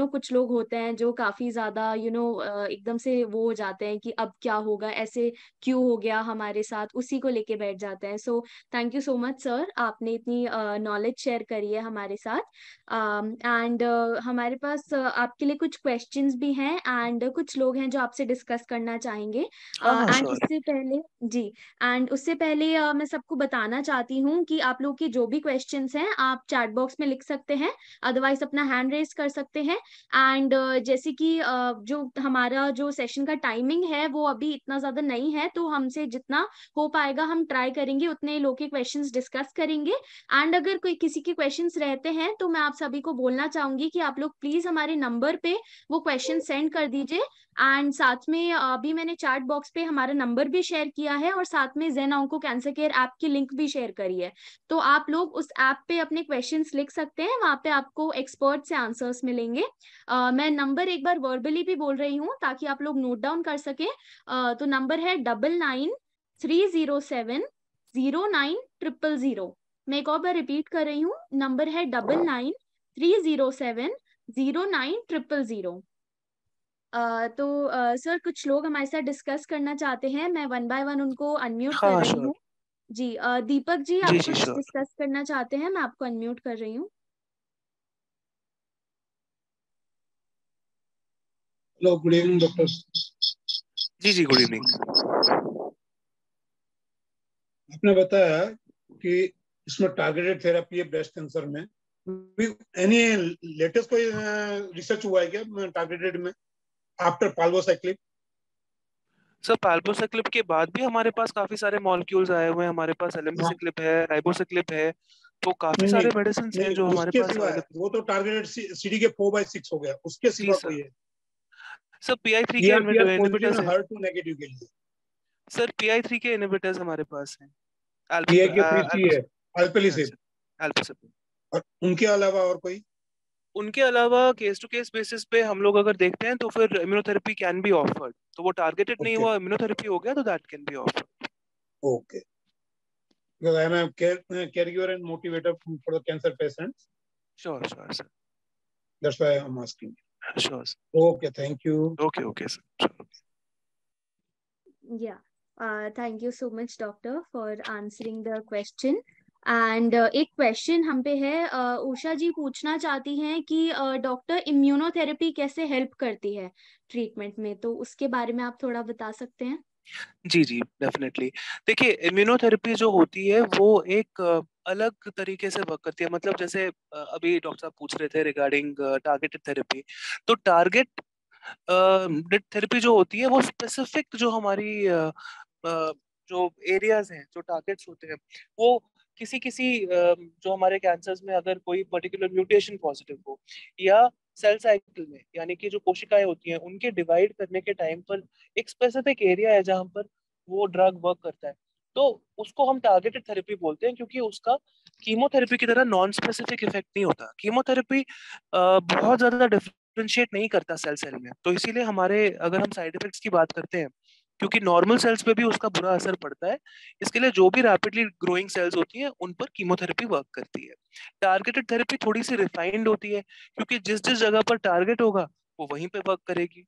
कुछ लोग होते हैं जो काफी ज्यादा एकदम से वो हो जाते हैं कि अब क्या होगा, ऐसे क्यों हो गया हमारे साथ, उसी को लेके बैठ जाते हैं। सो thank you so much sir, आपने इतनी नॉलेज शेयर करी है हमारे साथ। एंड हमारे पास आपके लिए कुछ क्वेश्चंस भी हैं एंड कुछ लोग हैं जो आपसे डिस्कस करना चाहेंगे। हाँ हाँ, एंड श्योर। उससे पहले जी, एंड उससे पहले मैं सबको बताना चाहती हूँ कि आप लोग के जो भी क्वेश्चंस हैं आप चैट बॉक्स में लिख सकते हैं, अदरवाइज अपना हैंड रेज कर सकते हैं। एंड जैसे कि जो हमारा जो सेशन का टाइमिंग है वो अभी इतना ज्यादा नहीं है, तो हमसे जितना हो पाएगा हम ट्राई करेंगे उतने लोग के क्वेश्चंस डिस्कस करेंगे। एंड अगर कोई किसी के क्वेश्चंस रहते हैं तो मैं आप सभी को बोलना चाहूंगी कि आप लोग प्लीज हमारे नंबर पे वो क्वेश्चन सेंड कर दीजिए। एंड साथ में अभी मैंने चैट बॉक्स पे हमारा नंबर भी शेयर किया है और साथ में जेन ऑन्को कैंसर केयर ऐप की लिंक भी शेयर करी है। तो आप लोग उस ऐप पे अपने क्वेश्चंस लिख सकते हैं, वहां पे आपको एक्सपर्ट से आंसर्स मिलेंगे। मैं नंबर एक बार वर्बली भी बोल रही हूँ ताकि आप लोग नोट डाउन कर सके। तो नंबर है 9930700900। मैं एक और बार रिपीट कर रही हूँ, नंबर है 9930700900। तो सर कुछ लोग हमारे साथ डिस्कस करना चाहते हैं, मैं वन बाय वन उनको अनम्यूट कर हाँ रही श्योर। हूँ। जी, दीपक जी जी आप जी कुछ श्योर। डिस्कस करना चाहते हैं, मैं आपको अनम्यूट कर रही हूँ। Hello, good evening doctor. जी जी, गुड इवनिंग। आपने बताया कि इसमें टारगेटेड थेरेपी है ब्रेस्ट कैंसर में। एनी लेटेस्ट कोई रिसर्च हुआ है क्या टारगेटेड में आफ्टर पाल्बोसाइक्लिन? सर, पाल्बोसाइक्लिब के बाद भी हमारे पास काफी सारे मॉलिक्यूल्स आए हुए हैं। हमारे पास हाँ, एल्बोसाइक्लिब है, राइबोसाइक्लिब है, तो काफी नहीं सारे नहीं मेडिसिन हैं नहीं, जो हमारे उसके पास सिवा है अवेलेबल। वो तो टारगेटेड CDK 4/6 हो गया, उसके जी सिवा सर। कोई है? सर, PI3 के ER पॉजिटिव इनहिबिटर्स है हैं। HER2 नेगेटिव के लिए। सर, PI3 के इनहिबिटर्स हमारे पास हैं। PIK3C है, अल्पेलिसिब। अच्छा, अल्बोसाइक्लिब। और उनके अलावा और कोई? उनके अलावा केस टू केस बेसिस पे हम लोग अगर देखते हैं तो फिर इम्यूनोथेरेपी कैन बी ऑफर्ड। तो वो टारगेटेड नहीं ओके हुआ, इम्यूनोथेरेपी हो गया, तो that can be offered. Okay, because I am a caregiver and motivator for the cancer patients. Sure sure sir. That's why I'm asking. Sure sir. Okay, thank you. Okay okay sir. Yeah. Thank you so much, doctor, for answering the question. And एक question हम पे है, उषा जी पूछना चाहती हैं कि doctor immunotherapy कैसे help करती है ट्रीटमेंट में, तो उसके बारे में आप थोड़ा बता सकते हैं? जी जी, डेफिनेटली। देखिए, इम्यूनोथेरेपी जो होती है वो एक अलग तरीके से वर्क करती है। मतलब जैसे अभी डॉक्टर साहब पूछ रहे थे रिगार्डिंग टारगेटेड थेरेपी। तो टारगेट थेरेपी जो होती है वो स्पेसिफिक जो हमारी जो एरियाज हैं, जो टारगेट्स होते हैं, वो किसी किसी जो हमारे कैंसर्स में अगर कोई पर्टिकुलर म्यूटेशन पॉजिटिव हो, या सेल साइकिल में, यानी कि जो कोशिकाएं होती हैं उनके डिवाइड करने के टाइम पर एक स्पेसिफिक एरिया है जहां पर वो ड्रग वर्क करता है, तो उसको हम टारगेटेड थेरेपी बोलते हैं। क्योंकि उसका कीमोथेरेपी की तरह नॉन स्पेसिफिक इफेक्ट नहीं होता। कीमोथेरेपी बहुत ज्यादा डिफरेंशिएट नहीं करता सेल सेल में, तो इसीलिए हमारे अगर हम साइड इफेक्ट्स की बात करते हैं, क्योंकि नॉर्मल सेल्स पे भी उसका बुरा असर पड़ता है, इसके लिए जो भी रैपिडली ग्रोइंग सेल्स होती हैं उन पर कीमोथेरेपी वर्क करती है। टारगेटेड थेरेपी थोड़ी सी रिफाइंड होती है, क्योंकि जिस जिस जगह पर टारगेट होगा वो वहीं पे वर्क करेगी।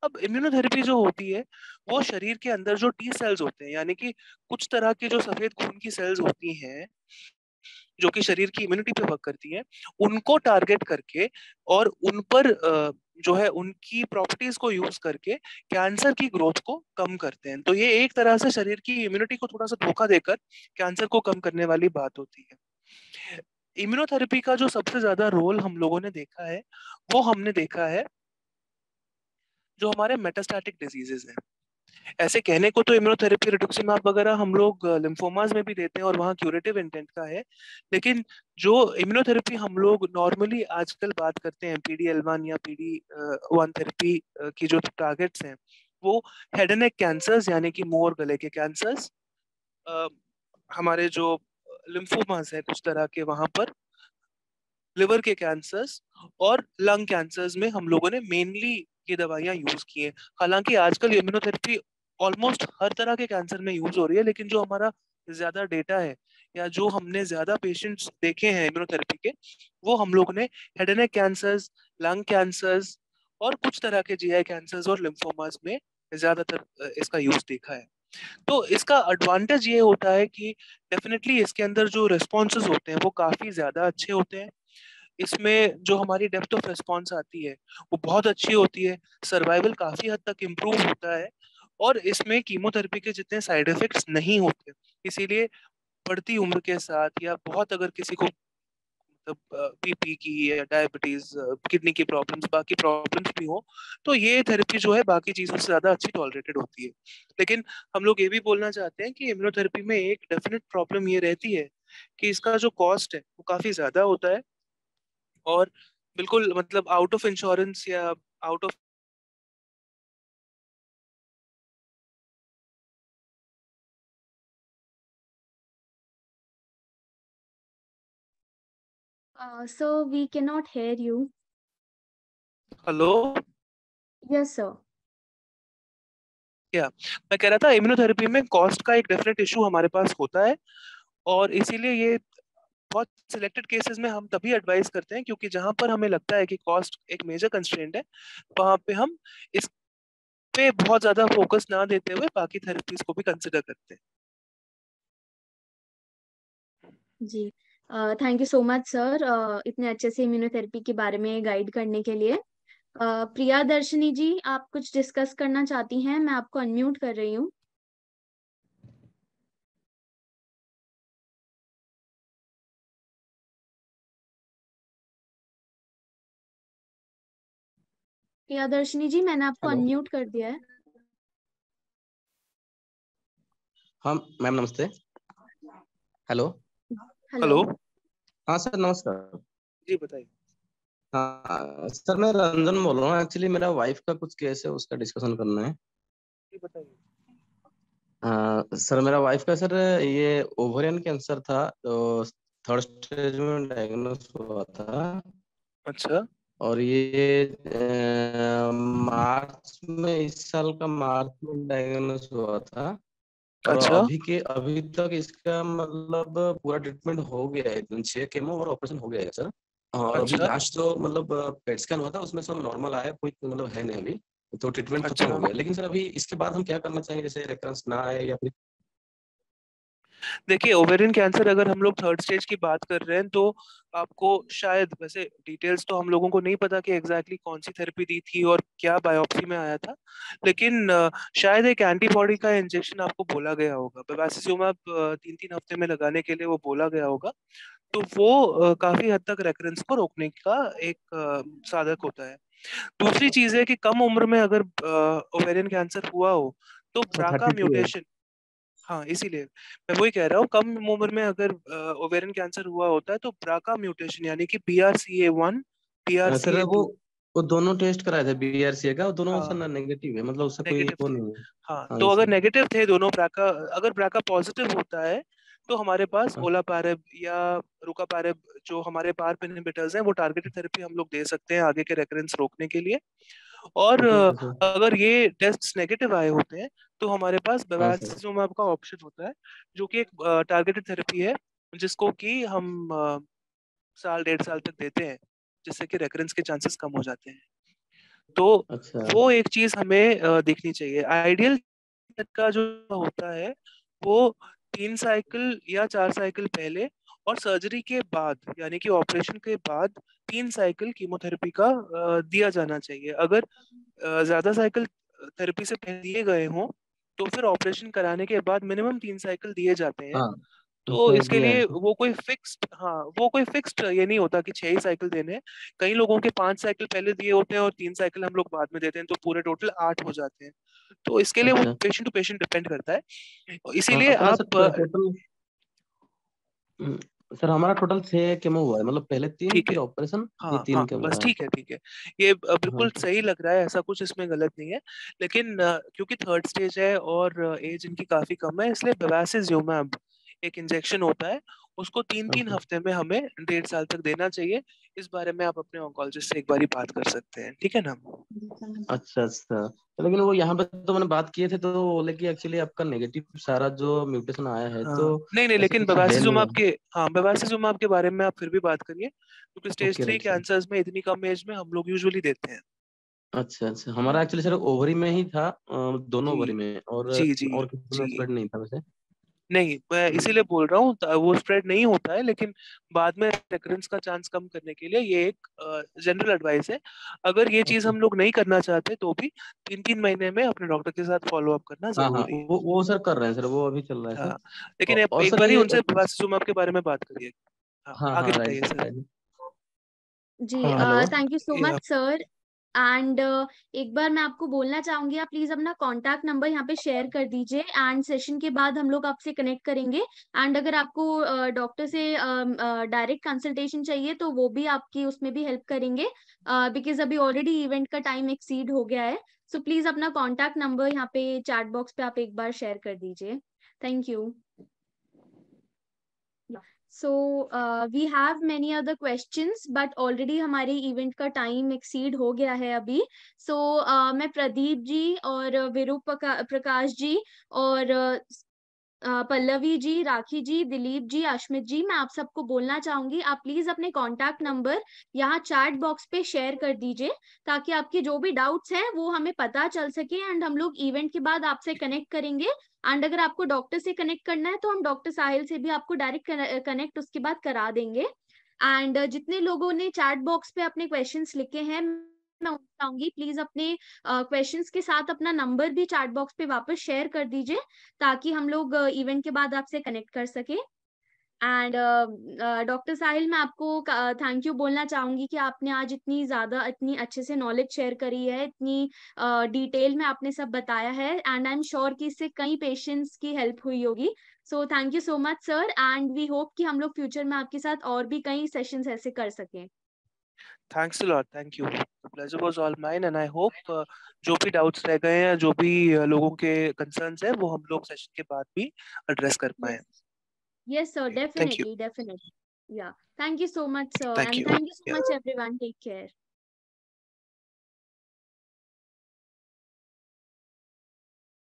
अब इम्यूनोथेरेपी जो होती है वो शरीर के अंदर जो टी सेल्स होते हैं, यानी कि कुछ तरह के जो सफेद खून की सेल्स होती हैं जो कि शरीर की इम्यूनिटी पे वर्क करती हैं, उनको टारगेट करके और उन पर जो है उनकी प्रॉपर्टीज को यूज करके कैंसर की ग्रोथ को कम करते हैं। तो ये एक तरह से शरीर की इम्यूनिटी को थोड़ा सा धोखा देकर कैंसर को कम करने वाली बात होती है। इम्यूनोथेरेपी का जो सबसे ज्यादा रोल हम लोगों ने देखा है, वो हमने देखा है जो हमारे मेटास्टैटिक डिजीजेस हैं। ऐसे कहने को तो इम्यूनोथेरेपी, रिटुक्सिमाब वगैरह हम लोग लिम्फोमास में भी देते हैं और वहाँ क्यूरेटिव इंटेंट का है। लेकिन जो इम्यूनोथेरेपी हम लोग नॉर्मली आजकल बात करते हैं, PD-L1 या PD-1 थेरेपी की जो टारगेट्स हैं, वो हेड एंड नेक कैंसर्स यानी कि मुंह और गले के कैंसर्स, हमारे जो लिम्फोमास है कुछ तरह के वहां पर, लिवर के कैंसर्स और लंग कैंसर्स में हम लोगों ने मेनली ये दवाइयां यूज की हैं। हालांकि आजकल इम्यूनोथेरेपी ऑलमोस्ट हर तरह के कैंसर में यूज हो रही है, लेकिन जो हमारा ज्यादा डेटा है या जो हमने ज्यादा पेशेंट्स देखे हैं इम्यूनोथेरेपी के, वो हम लोग ने head and neck cancers, lung cancers और कुछ तरह के GI कैंसर्स और लिम्फोमास में ज्यादातर इसका यूज देखा है। तो इसका एडवांटेज ये होता है कि डेफिनेटली इसके अंदर जो रिस्पॉन्सेज होते हैं वो काफी ज्यादा अच्छे होते हैं। इसमें जो हमारी डेप्थ ऑफ रिस्पॉन्स आती है वो बहुत अच्छी होती है, सर्वाइवल काफी हद तक इम्प्रूव होता है, और इसमें कीमोथेरेपी के जितने साइड इफेक्ट्स नहीं होते। इसीलिए बढ़ती उम्र के साथ या बहुत अगर किसी को मतलब BP की या डायबिटीज, किडनी की प्रॉब्लम्स, बाकी प्रॉब्लम्स भी हो, तो ये थेरेपी जो है बाकी चीजों से ज्यादा अच्छी टॉलरेटेड होती है। लेकिन हम लोग ये भी बोलना चाहते हैं कि इम्यूनोथेरेपी में एक डेफिनेट प्रॉब्लम ये रहती है कि इसका जो कॉस्ट है वो काफी ज्यादा होता है, और बिल्कुल मतलब आउट ऑफ इंश्योरेंस या out of So we cannot hear you. Hello. Yes, sir. या मैं कह रहा था इम्यूनोथेरेपी में कॉस्ट का एक डेफिनेट इशू हमारे पास होता है, और इसीलिए ये बहुत सिलेक्टेड केसेस में हम तभी एडवाइस करते हैं, क्योंकि जहां पर हमें लगता है कि कॉस्ट एक मेजर कंस्ट्रेंट है, वहां पे हम इस पे बहुत ज्यादा फोकस ना देते हुए बाकी थेरेपीज को भी कंसिडर करते हैं। जी, thank you so much sir, इतने अच्छे से इम्यूनोथेरेपी के बारे में गाइड करने के लिए। प्रिया दर्शनी जी, आप कुछ डिस्कस करना चाहती हैं? मैं आपको अनम्यूट कर रही हूँ। प्रिया दर्शनी जी, मैंने आपको हेलो। अनम्यूट कर दिया है। हाँ मैम, नमस्ते। हेलो। हेलो। हेलो। हाँ सर, नमस्कार। जी बताइए। हाँ सर, मैं रंजन बोल रहा हूँ। एक्चुअली मेरा वाइफ का कुछ केस है, उसका डिस्कशन करना है। जी बताइए। सर, मेरा वाइफ का सर ये ओवरियन कैंसर था, तो 3rd स्टेज में डायग्नोस हुआ था। अच्छा। और ये मार्च में, इस साल का मार्च में डायग्नोस हुआ था। और अच्छा। अभी तक इसका मतलब पूरा ट्रीटमेंट हो गया है, 6 केमो और ऑपरेशन हो गया है सर। और अभी अच्छा। लास्ट जो मतलब पेट स्कैन हुआ था, उसमें सब नॉर्मल आया, कोई मतलब है नहीं अभी। तो ट्रीटमेंट खत्म हो अच्छा। गया। लेकिन सर अभी इसके बाद हम क्या करना चाहेंगे, जैसे रेफरेंस ना आए या फिर? देखिए, ओवेरियन कैंसर अगर हम लोग 3rd स्टेज की बात कर रहे हैं तो आपको शायद, वैसे डिटेल्स तो हम लोगों को नहीं पता कि एग्जैक्टली कौन सी थेरेपी दी थी और क्या बायोप्सी में आया था, लेकिन शायद एक एंटीबॉडी का इंजेक्शन आपको बोला गया होगा। बेवासिजुमैब 3-3 हफ्ते में लगाने के लिए वो बोला गया होगा। तो वो काफी हद तक रेकरेंस को रोकने का एक साधक होता है। दूसरी चीज है कि कम उम्र में अगर ओवेरियन कैंसर हुआ हो तो अच्छा, ब्राका 32 है। म्यूटेशन, हाँ इसीलिए मैं वही कह रहा हूँ, कम उम्र में अगर ओवेरियन कैंसर हुआ होता है तो ब्राका म्यूटेशन यानी कि BRCA1 सर वो BRCA2। वो दोनों टेस्ट कराए थे BRCA का, वो दोनों हाँ सर नेगेटिव है, मतलब उससे कोई नेगेटिव वो थे। नहीं है। हाँ हाँ तो जी अगर सर। नेगेटिव थे दोनों ब्राका, अगर ब्राका पॉजिटिव होता है तो हमारे पास हाँ, ओलापारेब या रुकापारेब जो हमारे पार्प इनहिबिटर्स हैं वो टारगेटेड थेरेपी हम लोग दे सकते हैं आगे के रेकरेंस रोकने के लिए। और ठीक है सर। अगर ये टेस्ट नेगेटिव आए होते हैं तो हमारे पास हाँ सर। बेवासिजुमैब का ऑप्शन होता है, जो कि एक टारगेटेड थेरेपी है जिसको कि हम साल 1.5 साल तक देते हैं, जिससे कि रेकरेंस के चांसेस कम हो जाते हैं। तो अच्छा। वो एक चीज हमें देखनी चाहिए। आइडियल का जो होता है वो 3 साइकिल या 4 साइकिल पहले और सर्जरी के बाद यानी कि ऑपरेशन के बाद 3 साइकिल कीमोथेरेपी का दिया जाना चाहिए। अगर ज्यादा साइकिल थेरेपी से पहले दिए गए हों तो फिर ऑपरेशन कराने के बाद मिनिमम 3 साइकिल दिए जाते हैं। हाँ, तो सर इसके दिया है लिए सर। वो कोई फिक्स्ड, हाँ वो कोई फिक्स्ड ये नहीं होता कि 6 ही साइकिल देने हैं। कई लोगों के 5 साइकिल पहले दिए होते हैं और 3 साइकिल हम लोग बाद में देते हैं, तो पूरे टोटल 8 हो जाते हैं। तो इसके लिए वो अच्छा। पेशेंट टू पेशेंट डिपेंड करता है, हाँ इसीलिए अपना सर आप टोटल, सर हमारा टोटल 6 केमो हुआ है, मतलब पहले 3 ठीक है। फिर ऑपरेशन, हाँ ये हाँ 3 केमो बस है। ठीक है, ठीक है। ये हाँ बिल्कुल सर। सही लग रहा है, ऐसा कुछ इसमें गलत नहीं है। लेकिन क्योंकि 3rd स्टेज है और एज इनकी काफी कम है, इसलिए बेवासिजुमैब एक इंजेक्शन होता है, उसको तीन हाँ तीन सर। हफ्ते में हमें 1.5 साल तक देना चाहिए। इस बारे में आप अपने ऑन्कोलॉजिस्ट से एक बारी बात कर सकते हैं, ठीक है ना। अच्छा अच्छा। लेकिन वो यहाँ पे तो मैंने बात किए थे, तो वो बोले कि एक्चुअली आपका नेगेटिव सारा जो म्यूटेशन आया है, हाँ तो नहीं नहीं, ऐसा लेकिन कुछ है नहीं बेवासिजुमैब है। के, हाँ बेवासिजुमैब के बारे में आप फिर भी बात करिए, क्योंकि stage okay, 3 right sir. Cancers में इतनी कम एज में हम लोग यूजुअली देते हैं। अच्छा अच्छा, हमारा एक्चुअली सर ओवरी में ही था, दोनों जी ओवरी में, जी जी और किसी में जी। स्प्रेड नहीं था वैसे। नहीं मैं इसीलिए बोल रहा हूँ, वो स्प्रेड नहीं होता है, लेकिन बाद में रेकरेंस का चांस कम करने के लिए ये एक जनरल एडवाइस है। अगर ये चीज ओके। हम लोग नहीं करना चाहते तो भी 3-3 महीने में अपने डॉक्टर के साथ फॉलो अप करना हाँ हाँ, जरूरी है। वो सर कर रहे हैं सर, वो अभी चल रहा है सर। हाँ लेकिन और एक सर बार ही ये उनसे बेवासिजुमैब के बारे में बात करिए। हाँ हाँ आगे हाँ, राइट बताइए सर, सर। राइट। जी, हाँ हेलो। थैंक यू सो ये मच आप, सर। एंड एक बार मैं आपको बोलना चाहूंगी, आप प्लीज अपना कॉन्टैक्ट नंबर यहाँ पे शेयर कर दीजिए, एंड सेशन के बाद हम लोग आपसे कनेक्ट करेंगे। एंड अगर आपको डॉक्टर से डायरेक्ट कंसल्टेशन चाहिए तो वो भी आपकी उसमें भी हेल्प करेंगे, बिकॉज अभी ऑलरेडी इवेंट का टाइम एक्सीड हो गया है। सो प्लीज अपना कॉन्टैक्ट नंबर यहाँ पे चैट बॉक्स पे आप एक बार शेयर कर दीजिए। Thank you. So we have many other questions, but already हमारे इवेंट का टाइम एक्सीड हो गया है अभी। सो मैं प्रदीप जी और प्रकाश जी और पल्लवी जी, राखी जी, दिलीप जी, अश्मित जी, मैं आप सबको बोलना चाहूंगी, आप प्लीज अपने कॉन्टैक्ट नंबर यहाँ चैट बॉक्स पे शेयर कर दीजिए, ताकि आपके जो भी डाउट्स हैं वो हमें पता चल सके, एंड हम लोग इवेंट के बाद आपसे कनेक्ट करेंगे। एंड अगर आपको डॉक्टर से कनेक्ट करना है तो हम डॉक्टर साहिल से भी आपको डायरेक्ट कनेक्ट उसके बाद करा देंगे। एंड जितने लोगों ने चैट बॉक्स पे अपने क्वेश्चंस लिखे हैं, मैं चाहूंगी प्लीज अपने क्वेश्चंस के साथ अपना नंबर भी चैट बॉक्स पे वापस शेयर कर दीजिए, ताकि हम लोग इवेंट के बाद आपसे कनेक्ट कर सके। एंड डॉक्टर साहिल, मैं आपको थैंक यू बोलना चाहूंगी कि आपने आज इतनी अच्छे से नॉलेज शेयर करी है, इतनी डिटेल में आपने सब बताया है, एंड आई एम श्योर कि इससे कई पेशेंट्स की हेल्प हुई होगी। So thank you so much sir, and we hope कि हम लोग फ्यूचर में आपके साथ और भी कई सेशंस ऐसे कर सकें। Thanks a lot. Thank you. The pleasure was all mine, and I hope जो भी डाउट्स रह गए हैं, जो भी लोगों के कंसर्न्स हैं, वो हम लोग सेशन के बाद भी एड्रेस कर पाए। Yes sir, Thank you. definitely. Yeah, thank you so much sir, Thank and you. thank you so Yeah. much everyone. Take care.